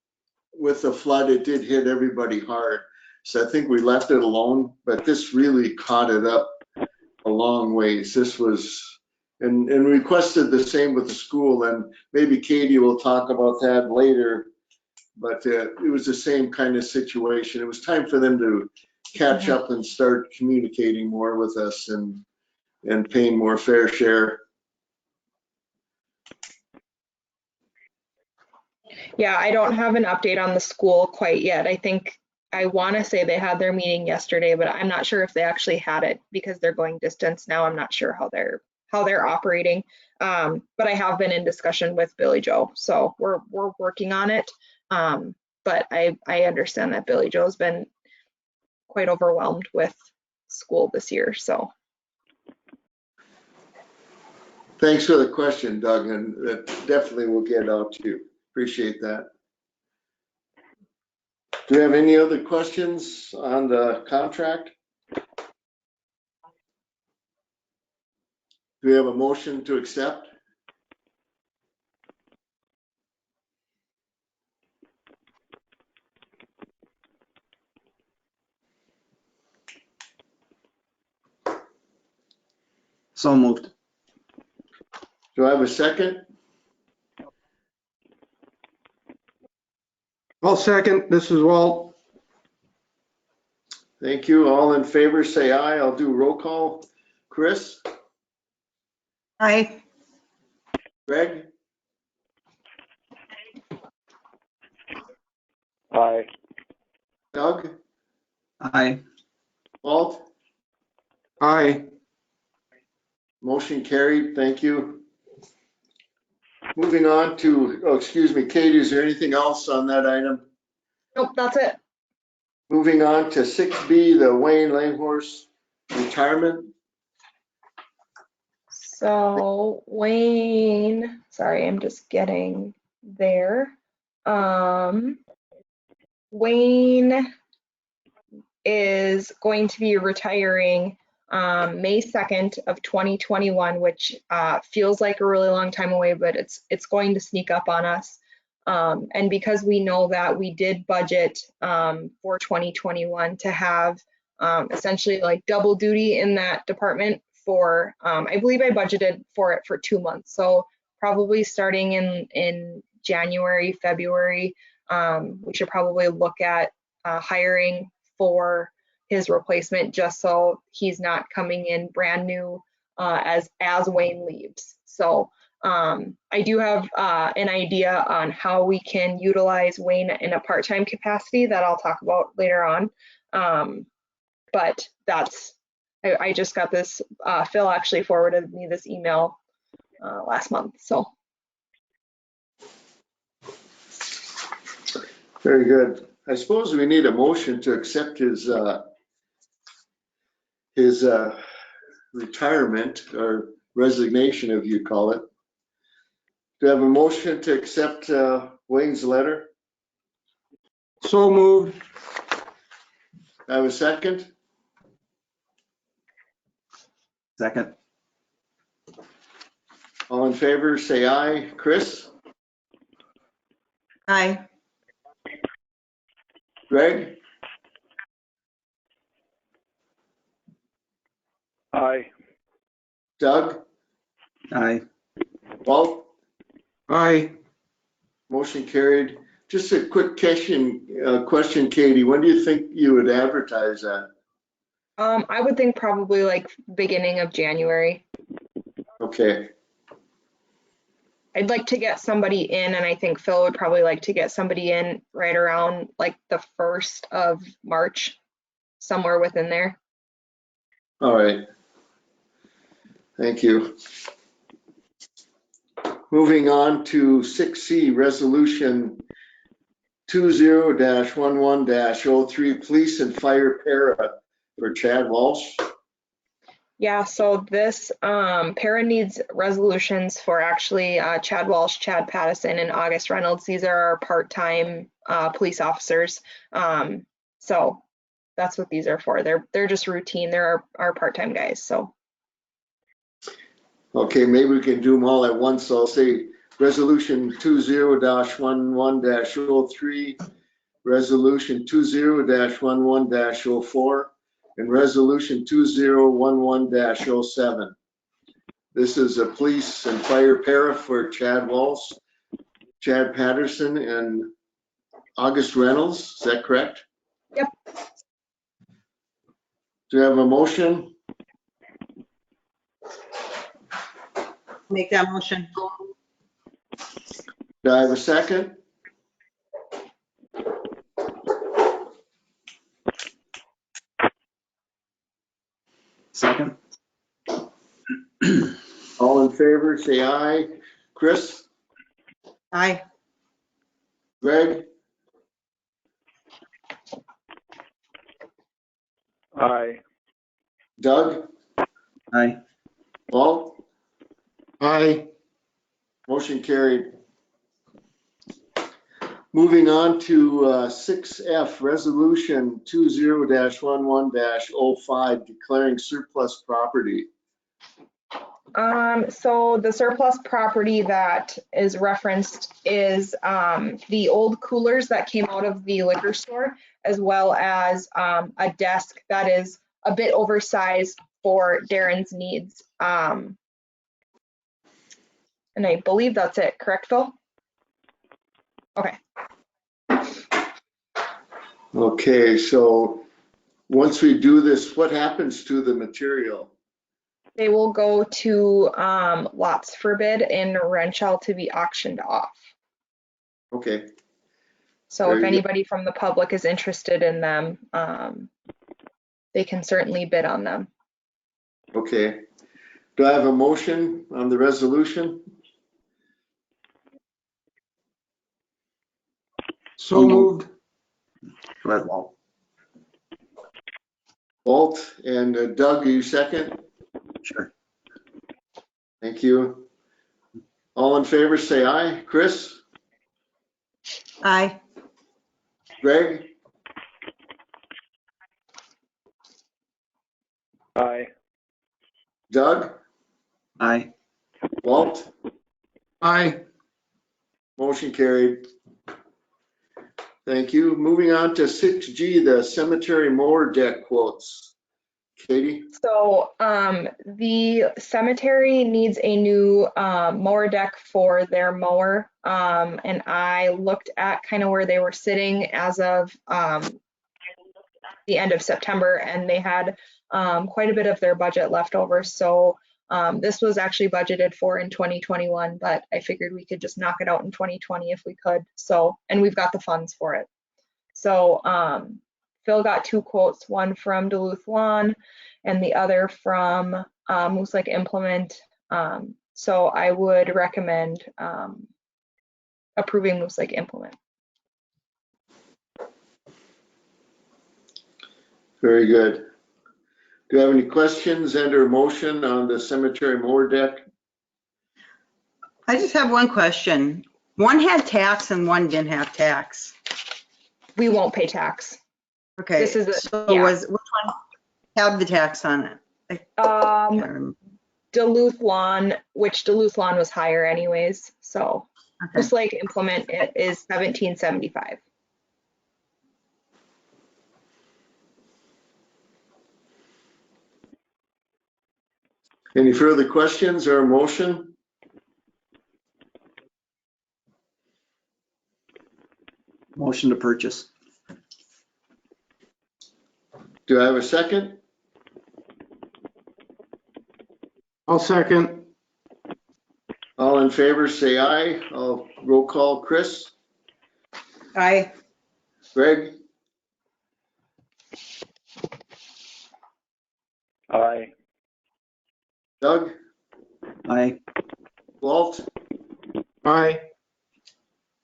B: with the flood, it did hit everybody hard. So I think we left it alone, but this really caught it up a long ways. This was, and requested the same with the school, and maybe Katie will talk about that later, but it was the same kind of situation. It was time for them to catch up and start communicating more with us and paying more fair share.
C: Yeah, I don't have an update on the school quite yet. I want to say they had their meeting yesterday, but I'm not sure if they actually had it because they're going distance now. I'm not sure how they're operating. But I have been in discussion with Billy Joe, so we're working on it. But I understand that Billy Joe's been quite overwhelmed with school this year. So
B: Thanks for the question, Doug, and that definitely will get out to you. Appreciate that. Do we have any other questions on the contract? Do we have a motion to accept?
H: So moved.
B: Do I have a second?
D: I'll second. This is Walt.
B: Thank you. All in favor, say aye. I'll do roll call. Chris?
A: Aye.
B: Greg?
I: Aye.
B: Doug?
H: Aye.
B: Walt?
D: Aye.
B: Motion carried. Thank you. Moving on to, oh, excuse me, Katie, is there anything else on that item?
C: nope, that's it.
B: Moving on to 6B, the Wayne Langhorse retirement.
C: So Wayne, sorry, I'm just getting there. Wayne is going to be retiring May 2nd of 2021, which feels like a really long time away, but it's going to sneak up on us. And because we know that we did budget for 2021 to have essentially like double duty in that department for, I believe I budgeted for it for 2 months. So probably starting in January, February, we should probably look at hiring for his replacement, just so he's not coming in brand new as Wayne leaves. So I do have an idea on how we can utilize Wayne in a part-time capacity that I'll talk about later on. But I just got this, Phil actually forwarded me this email last month, so.
B: Very good. I suppose we need a motion to accept his retirement or resignation, if you call it. Do you have a motion to accept Wayne's letter?
D: So moved.
B: I have a second.
H: Second.
B: All in favor, say aye. Chris?
A: Aye.
B: Greg?
I: Aye.
B: Doug?
H: Aye.
B: Walt?
D: Aye.
B: Motion carried. Just a quick question, Katie. When do you think you would advertise that?
C: I would think probably like beginning of January.
B: Okay,
C: I'd like to get somebody in, and I think Phil would probably like to get somebody in right around like the 1st of March, somewhere within there.
B: all right. Thank you. Moving on to 6C, Resolution 20-11-03, Police and Fire Para for Chad Walsh.
C: Yeah, so this para needs resolutions for actually Chad Walsh, Chad Pattison, and August Reynolds. These are our part-time police officers. So that's what these are for. They're just routine. They're our part-time guys. So.
B: Okay, maybe we can do them all at once. So I'll say Resolution 20-11-03, Resolution 20-11-04, and Resolution 20-11-07. This is a police and fire para for Chad Walsh, Chad Patterson, and August Reynolds. Is that correct?
C: Yep.
B: Do you have a motion?
A: Make that motion.
B: Do I have a second?
H: Second.
B: All in favor, say aye. Chris?
A: Aye.
B: Greg?
I: Aye.
B: Doug?
H: Aye.
B: Walt?
D: Aye.
B: Motion carried. Moving on to 6F, Resolution 20-11-05, declaring surplus property.
C: So the surplus property that is referenced is the old coolers that came out of the liquor store, as well as a desk that is a bit oversized for Darren's needs. And I believe that's it, correct, Phil? Okay.
B: Okay, so once we do this, what happens to the material?
C: They will go to lots for bid in Renshall to be auctioned off.
B: Okay,
C: So
B: Very
C: if
B: good.
C: anybody from the public is interested in them, they can certainly bid on them.
B: okay. Do I have a motion on the resolution?
D: So moved.
H: Go ahead, Walt.
B: Walt and Doug, are you second?
H: Sure.
B: Thank you. All in favor, say aye. Chris?
A: Aye.
B: Greg?
I: Aye.
B: Doug?
H: Aye.
B: Walt?
D: Aye.
B: Motion carried. Thank you. Moving on to 6G, the cemetery mower deck quotes. Katie?
C: So the cemetery needs a new mower deck for their mower. And I looked at kind of where they were sitting as of the end of September, and they had quite a bit of their budget left over. So This was actually budgeted for in 2021, but I figured we could just knock it out in 2020 if we could. So, and we've got the funds for it. So Phil got 2 quotes, one from Duluth Lawn and the other from Moose Lake Implement. So I would recommend approving Moose Lake Implement.
B: Very good. Do you have any questions and or motion on the cemetery mower deck?
A: I just have one question. One had tax and one didn't have tax.
C: We won't pay tax.
A: Okay,
C: This is
A: so
C: yeah.
A: which one had the tax on it? I can't remember.
C: Duluth Lawn, which Duluth Lawn was higher anyways. So
A: Okay.
C: Moose Lake Implement it is $17.75.
B: Any further questions or motion?
H: Motion to purchase.
B: Do I have a second?
D: I'll second.
B: All in favor, say aye. I'll roll call. Chris?
A: Aye.
B: Greg?
I: Aye.
B: Doug?
H: Aye.
B: Walt?
D: Aye.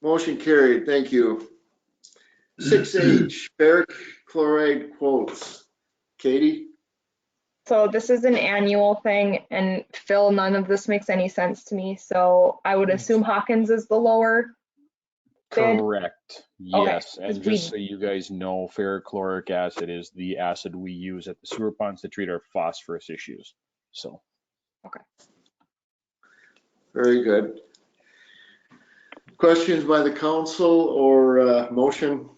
B: Motion carried. Thank you. 6H, ferric chloride quotes. Katie?
C: So this is an annual thing, and Phil, none of this makes any sense to me. So I would assume Hawkins is the lower bid.
F: Correct.
C: Okay,
F: Yes. And
C: 'cause we-
F: just so you guys know, ferrochloric acid is the acid we use at the sewer ponds to treat our phosphorus issues. So.
B: Very good. Questions by the council or motion?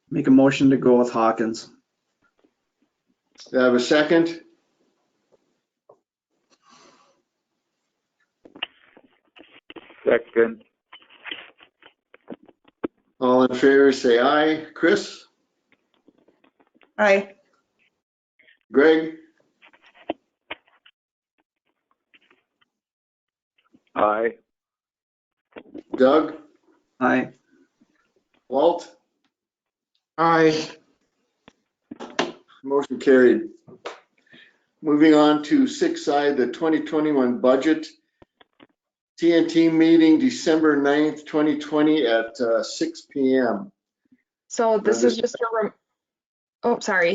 H: Make a motion to go with Hawkins.
B: Do I have a second?
I: Second.
B: All in favor, say aye. Chris?
A: Aye.
B: Greg?
I: Aye.
B: Doug?
H: Aye.
B: Walt?
D: Aye.
B: Motion carried. Moving on to 6I, the 2021 budget. TNT meeting December 9th, 2020 at 6 p.m.
C: So this is just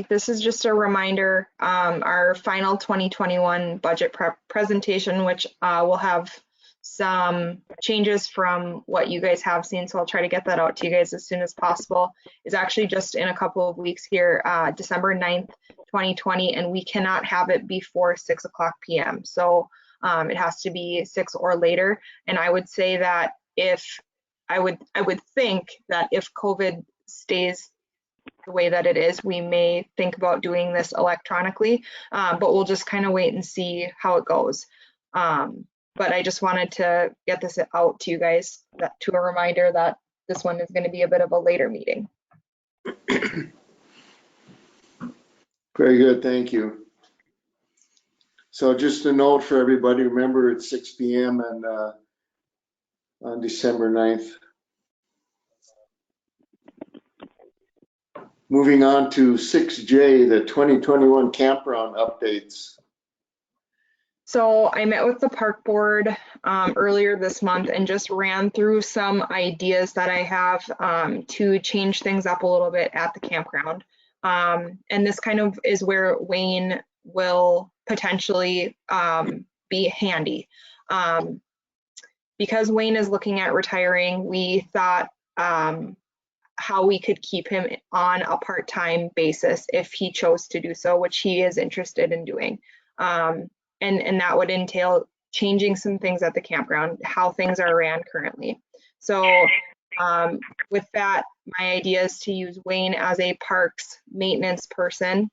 C: this is just a reminder, our final 2021 budget presentation, which will have some changes from what you guys have seen. So I'll try to get that out to you guys as soon as possible. Is actually just in a couple of weeks here, December 9th, 2020, and we cannot have it before 6 o'clock p.m. So it has to be 6 or later. And I would say that I would think that if COVID stays the way that it is, we may think about doing this electronically, but we'll just kind of wait and see how it goes. But I just wanted to get this out to you guys, to a reminder that this one is going to be a bit of a later meeting.
B: Very good, thank you. So just a note for everybody, remember it's 6 p.m. and on December 9th. Moving on to 6J, the 2021 campground updates.
C: So I met with the park board earlier this month and just ran through some ideas that I have to change things up a little bit at the campground. And this kind of is where Wayne will potentially be handy. Because Wayne is looking at retiring, we thought how we could keep him on a part-time basis if he chose to do so, which he is interested in doing. And that would entail changing some things at the campground, how things are ran currently. So with that, my idea is to use Wayne as a parks maintenance person,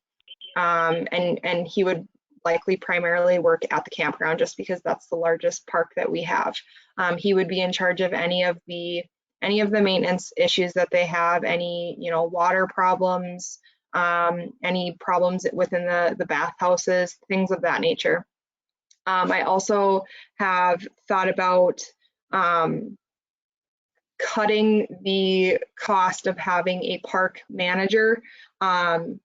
C: and he would likely primarily work at the campground just because that's the largest park that we have. He would be in charge of any of the maintenance issues that they have, any water problems, any problems within the bathhouses, things of that nature. I also have thought about cutting the cost of having a park manager and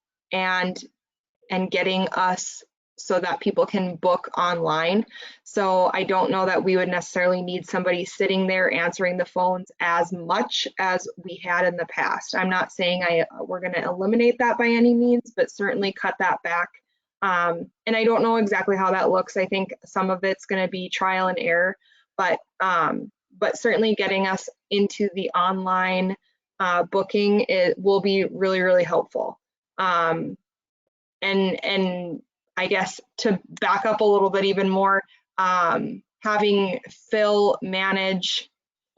C: getting us so that people can book online. So I don't know that we would necessarily need somebody sitting there answering the phones as much as we had in the past. I'm not saying we're going to eliminate that by any means, but certainly cut that back. And I don't know exactly how that looks. I think some of it's going to be trial and error, but certainly getting us into the online booking, it will be really, really helpful. And I guess to back up a little bit even more, having Phil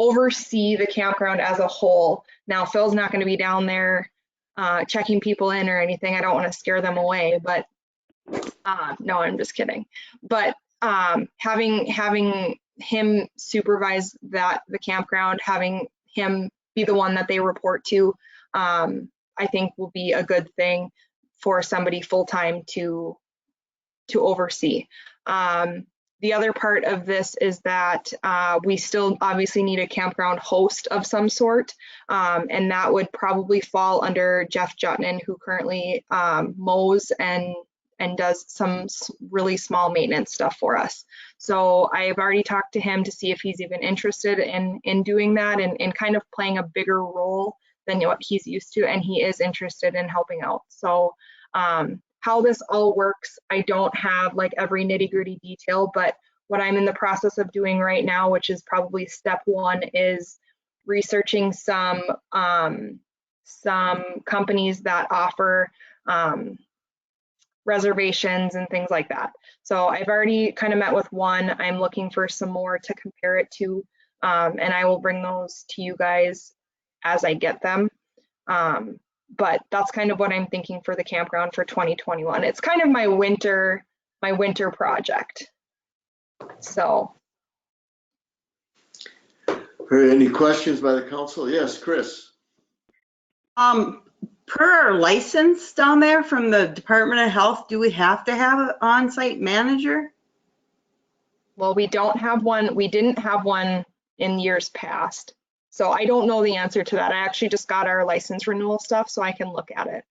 C: oversee the campground as a whole. Now, Phil's not going to be down there checking people in or anything. I don't want to scare them away, but no, I'm just kidding. But having him supervise the campground, having him be the one that they report to, I think will be a good thing for somebody full-time to oversee. The other part of this is that we still obviously need a campground host of some sort, and that would probably fall under Jeff Jutnan, who currently mows and does some really small maintenance stuff for us. So I've already talked to him to see if he's even interested in doing that and kind of playing a bigger role than what he's used to, and he is interested in helping out. So how this all works, I don't have like every nitty-gritty detail, but what I'm in the process of doing right now, which is probably step one, is researching some companies that offer reservations and things like that. So I've already kind of met with one. I'm looking for some more to compare it to, and I will bring those to you guys as I get them. But that's kind of what I'm thinking for the campground for 2021. It's kind of my winter project. So.
B: Any questions by the council? Yes, Chris.
A: Per our license down there from the Department of Health, do we have to have an on-site manager?
C: Well, we don't have one. We didn't have one in years past. So I don't know the answer to that. I actually just got our license renewal stuff, so I can look at it.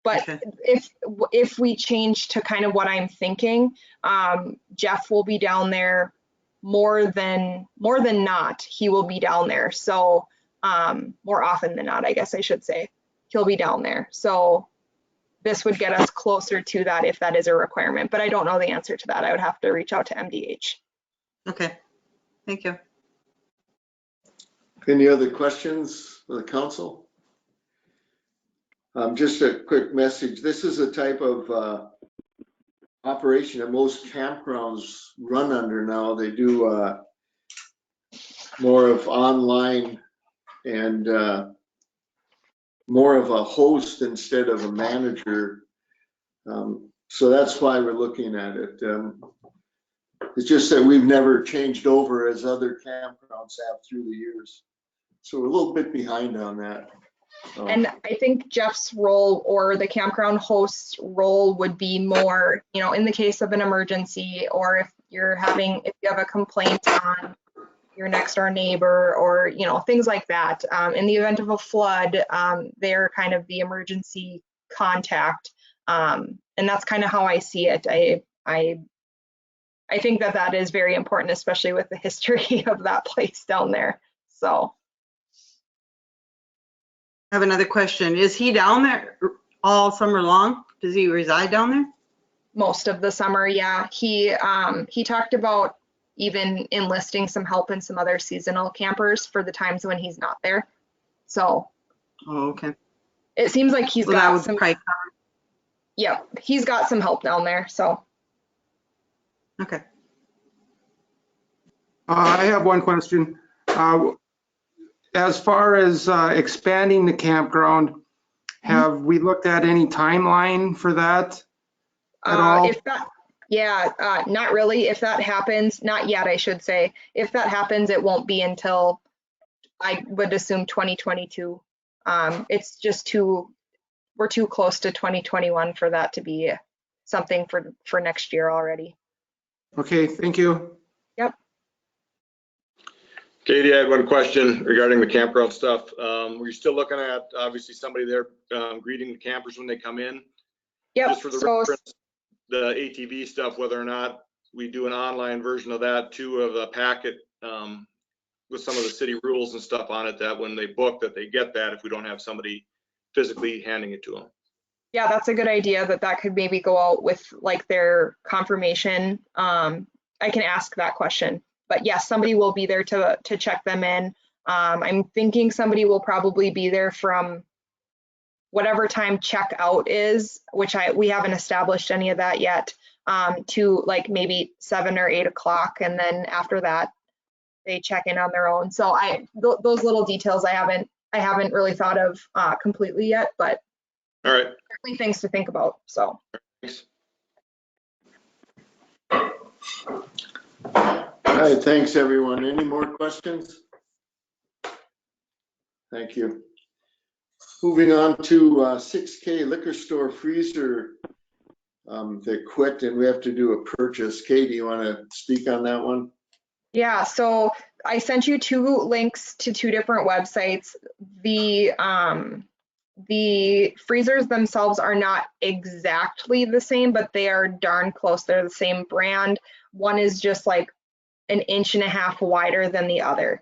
C: But
A: Okay.
C: if we change to kind of what I'm thinking, Jeff will be down there more than not. He will be down there. So more often than not, I guess I should say, he'll be down there. So this would get us closer to that if that is a requirement. But I don't know the answer to that. I would have to reach out to MDH.
A: Okay, thank you.
B: Any other questions for the council? Just a quick message. This is a type of operation that most campgrounds run under now. They do more of online and more of a host instead of a manager. So that's why we're looking at it. It's just that we've never changed over as other campgrounds have through the years. So we're a little bit behind on that.
C: And I think Jeff's role or the campground host's role would be more, in the case of an emergency, or if you have a complaint on your next door neighbor, or things like that. In the event of a flood, they're kind of the emergency contact, and that's kind of how I see it. I think that is very important, especially with the history of that place down there. So.
A: I have another question. Is he down there all summer long? Does he reside down there?
C: Most of the summer, yeah. He talked about even enlisting some help in some other seasonal campers for the times when he's not there. So.
A: Oh, okay.
C: It seems like he's
A: Well,
C: got some.
A: probably...
C: Yeah, he's got some help down there. So.
A: Okay.
D: I have one question. As far as expanding the campground, have we looked at any timeline for that at all?
C: Not really. If that happens, not yet, I should say. If that happens, it won't be until, I would assume, 2022. It's just too we're too close to 2021 for that to be something for next year already.
D: Okay, thank you.
E: Katie, I had one question regarding the campground stuff. We're still looking at, obviously, somebody there greeting the campers when they come in.
C: Yep.
E: Just for the
C: So
E: reference, the ATV stuff, whether or not we do an online version of that too, of a packet with some of the city rules and stuff on it, that when they book, that they get that if we don't have somebody physically handing it to them.
C: yeah, that's a good idea that could maybe go out with like their confirmation. I can ask that question, but yes, somebody will be there to check them in. I'm thinking somebody will probably be there from whatever time checkout is, which we haven't established any of that yet, to like maybe 7 or 8 o'clock, and then after that they check in on their own. So those little details I haven't really thought of completely yet, but
E: All right.
C: certainly things to think about. So
E: Thanks.
B: All right, thanks, everyone. Any more questions? Thank you. Moving on to 6K liquor store freezer. They quit and we have to do a purchase. Katie, you want to speak on that one?
C: yeah, so I sent you 2 links to 2 different websites. The freezers themselves are not exactly the same, but they are darn close. They're the same brand. One is just like 1.5 inches wider than the other.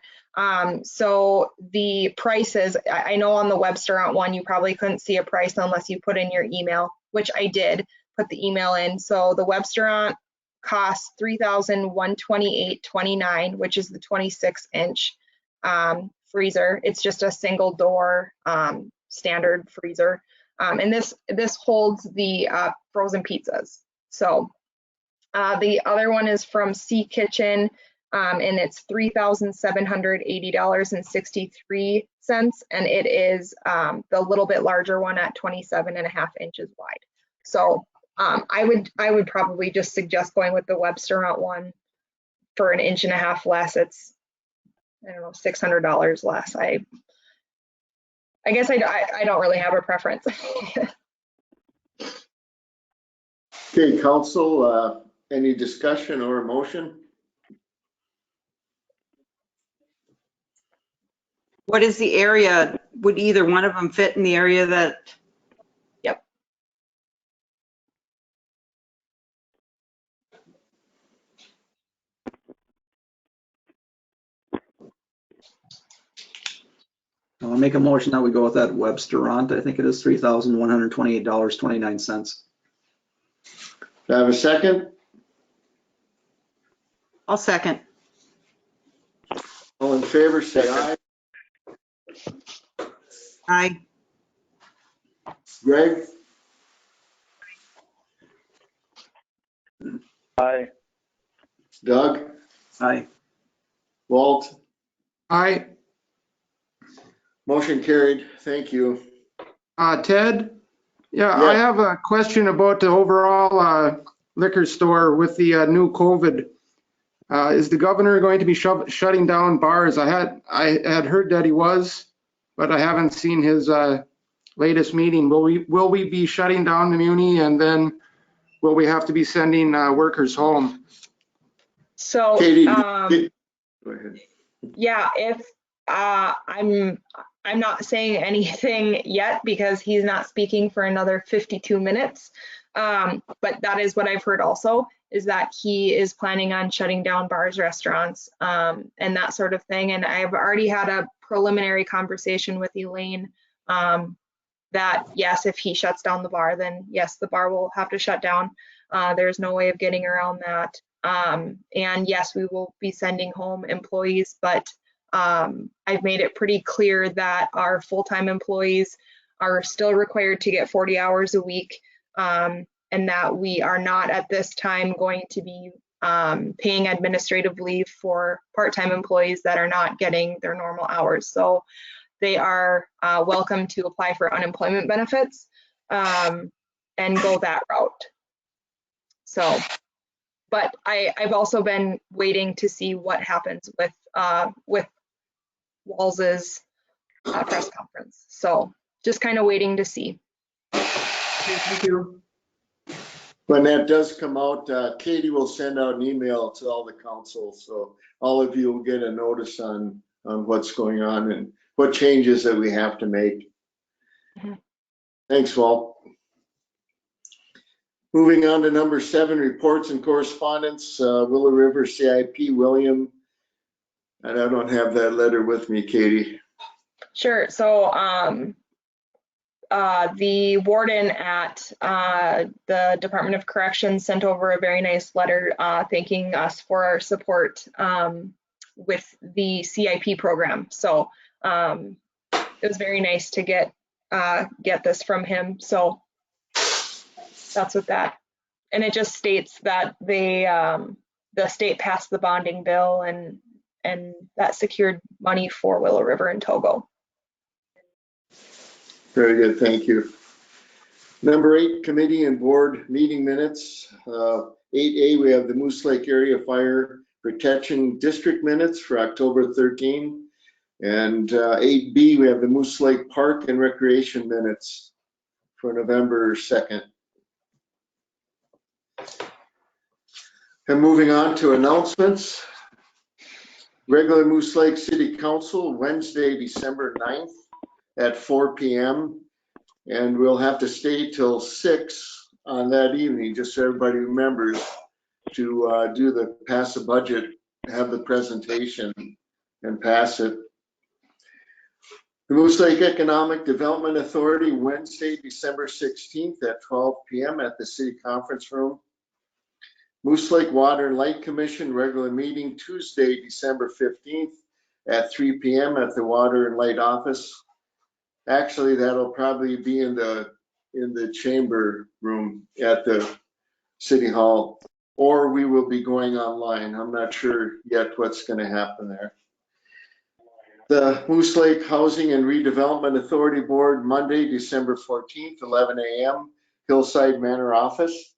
C: So the prices, I know on the Webstaurant one, you probably couldn't see a price unless you put in your email, which I did put the email in. So the Webstaurant costs $3,128.29, which is the 26-inch freezer. It's just a single door standard freezer. And this holds the frozen pizzas. So the other one is from Sea Kitchen, and it's $3,780.63, and it is the little bit larger one at 27.5 inches wide. So I would probably just suggest going with the Webstaurant one for 1.5 inches less. It's, I don't know, $600 less. I guess I don't really have a preference.
B: Okay, council, any discussion or motion?
A: What is the area? Would either one of them fit in the area that?
C: Yep.
H: I'll make a motion that we go with that Webstaurant. I think it is $3,128.29.
B: Do I have a second?
A: I'll second.
B: All in favor, say aye.
A: Aye.
B: Greg?
I: Aye.
B: Doug?
H: Aye.
B: Walt?
D: Aye.
B: Motion carried. Thank you.
D: Ted? Yeah,
B: Yeah.
D: I have a question about the overall liquor store with the new COVID. Is the governor going to be shutting down bars? I had heard that he was, but I haven't seen his latest meeting. Will we be shutting down the Muni, and then will we have to be sending workers home?
C: So
B: Katie, go ahead.
C: yeah, if I'm not saying anything yet because he's not speaking for another 52 minutes. But that is what I've heard also, is that he is planning on shutting down bars, restaurants, and that sort of thing. And I've already had a preliminary conversation with Elaine that yes, if he shuts down the bar, then yes, the bar will have to shut down. There's no way of getting around that. And yes, we will be sending home employees, but I've made it pretty clear that our full-time employees are still required to get 40 hours a week, and that we are not at this time going to be paying administrative leave for part-time employees that are not getting their normal hours. So they are welcome to apply for unemployment benefits and go that route. So, but I've also been waiting to see what happens with Walls's press conference. So just kind of waiting to see.
A: Thank you.
B: When that does come out, Katie will send out an email to all the council, so all of you will get a notice on what's going on and what changes that we have to make.
C: Mhm.
B: Thanks, Walt. Moving on to number 7, reports and correspondence, Willow River CIP, William. And I don't have that letter with me, Katie.
C: Sure. So the warden at the Department of Corrections sent over a very nice letter thanking us for our support with the CIP program. So it was very nice to get this from him. So that's what that. And it just states that they the state passed the bonding bill and that secured money for Willow River and Togo.
B: Very good, thank you. Number 8, committee and board meeting minutes. 8A, we have the Moose Lake Area Fire Protection District minutes for October 13. And 8B, we have the Moose Lake Park and Recreation minutes for November 2nd. And moving on to announcements. Regular Moose Lake City Council, Wednesday, December 9th at 4 p.m. And we'll have to stay till 6 on that evening, just so everybody remembers to do the pass the budget, have the presentation and pass it. The Moose Lake Economic Development Authority, Wednesday, December 16th at 12 p.m. at the City Conference Room. Moose Lake Water and Light Commission, regular meeting Tuesday, December 15th at 3 p.m. at the Water and Light office. Actually, that'll probably be in the chamber room at the City Hall, or we will be going online. I'm not sure yet what's going to happen there. The Moose Lake Housing and Redevelopment Authority Board, Monday, December 14th, 11 a.m., Hillside Manor office.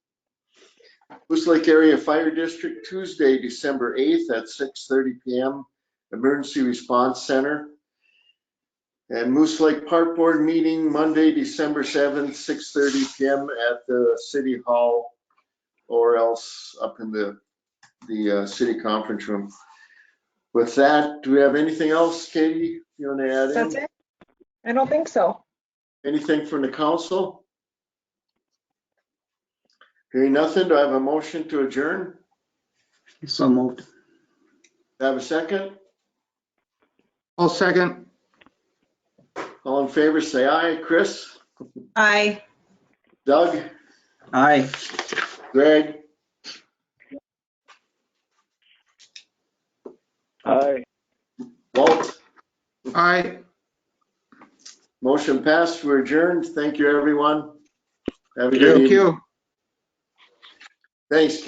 B: Moose Lake Area Fire District, Tuesday, December 8th at 6:30 p.m., Emergency Response Center. And Moose Lake Park Board meeting, Monday, December 7th, 6:30 p.m. at the City Hall, or else up in the City Conference Room. With that, do we have anything else, Katie, you want to add in?
C: That's it? I don't think so.
B: Anything from the council? Hearing nothing, do I have a motion to adjourn?
H: So moved.
B: Do I have a second?
D: I'll second.
B: All in favor, say aye. Chris?
A: Aye.
B: Doug?
H: Aye.
B: Greg?
I: Aye.
B: Walt?
D: Aye.
B: Motion passed. We're adjourned. Thank you, everyone. Have a good
D: Thank
B: evening.
D: you.
B: Thanks.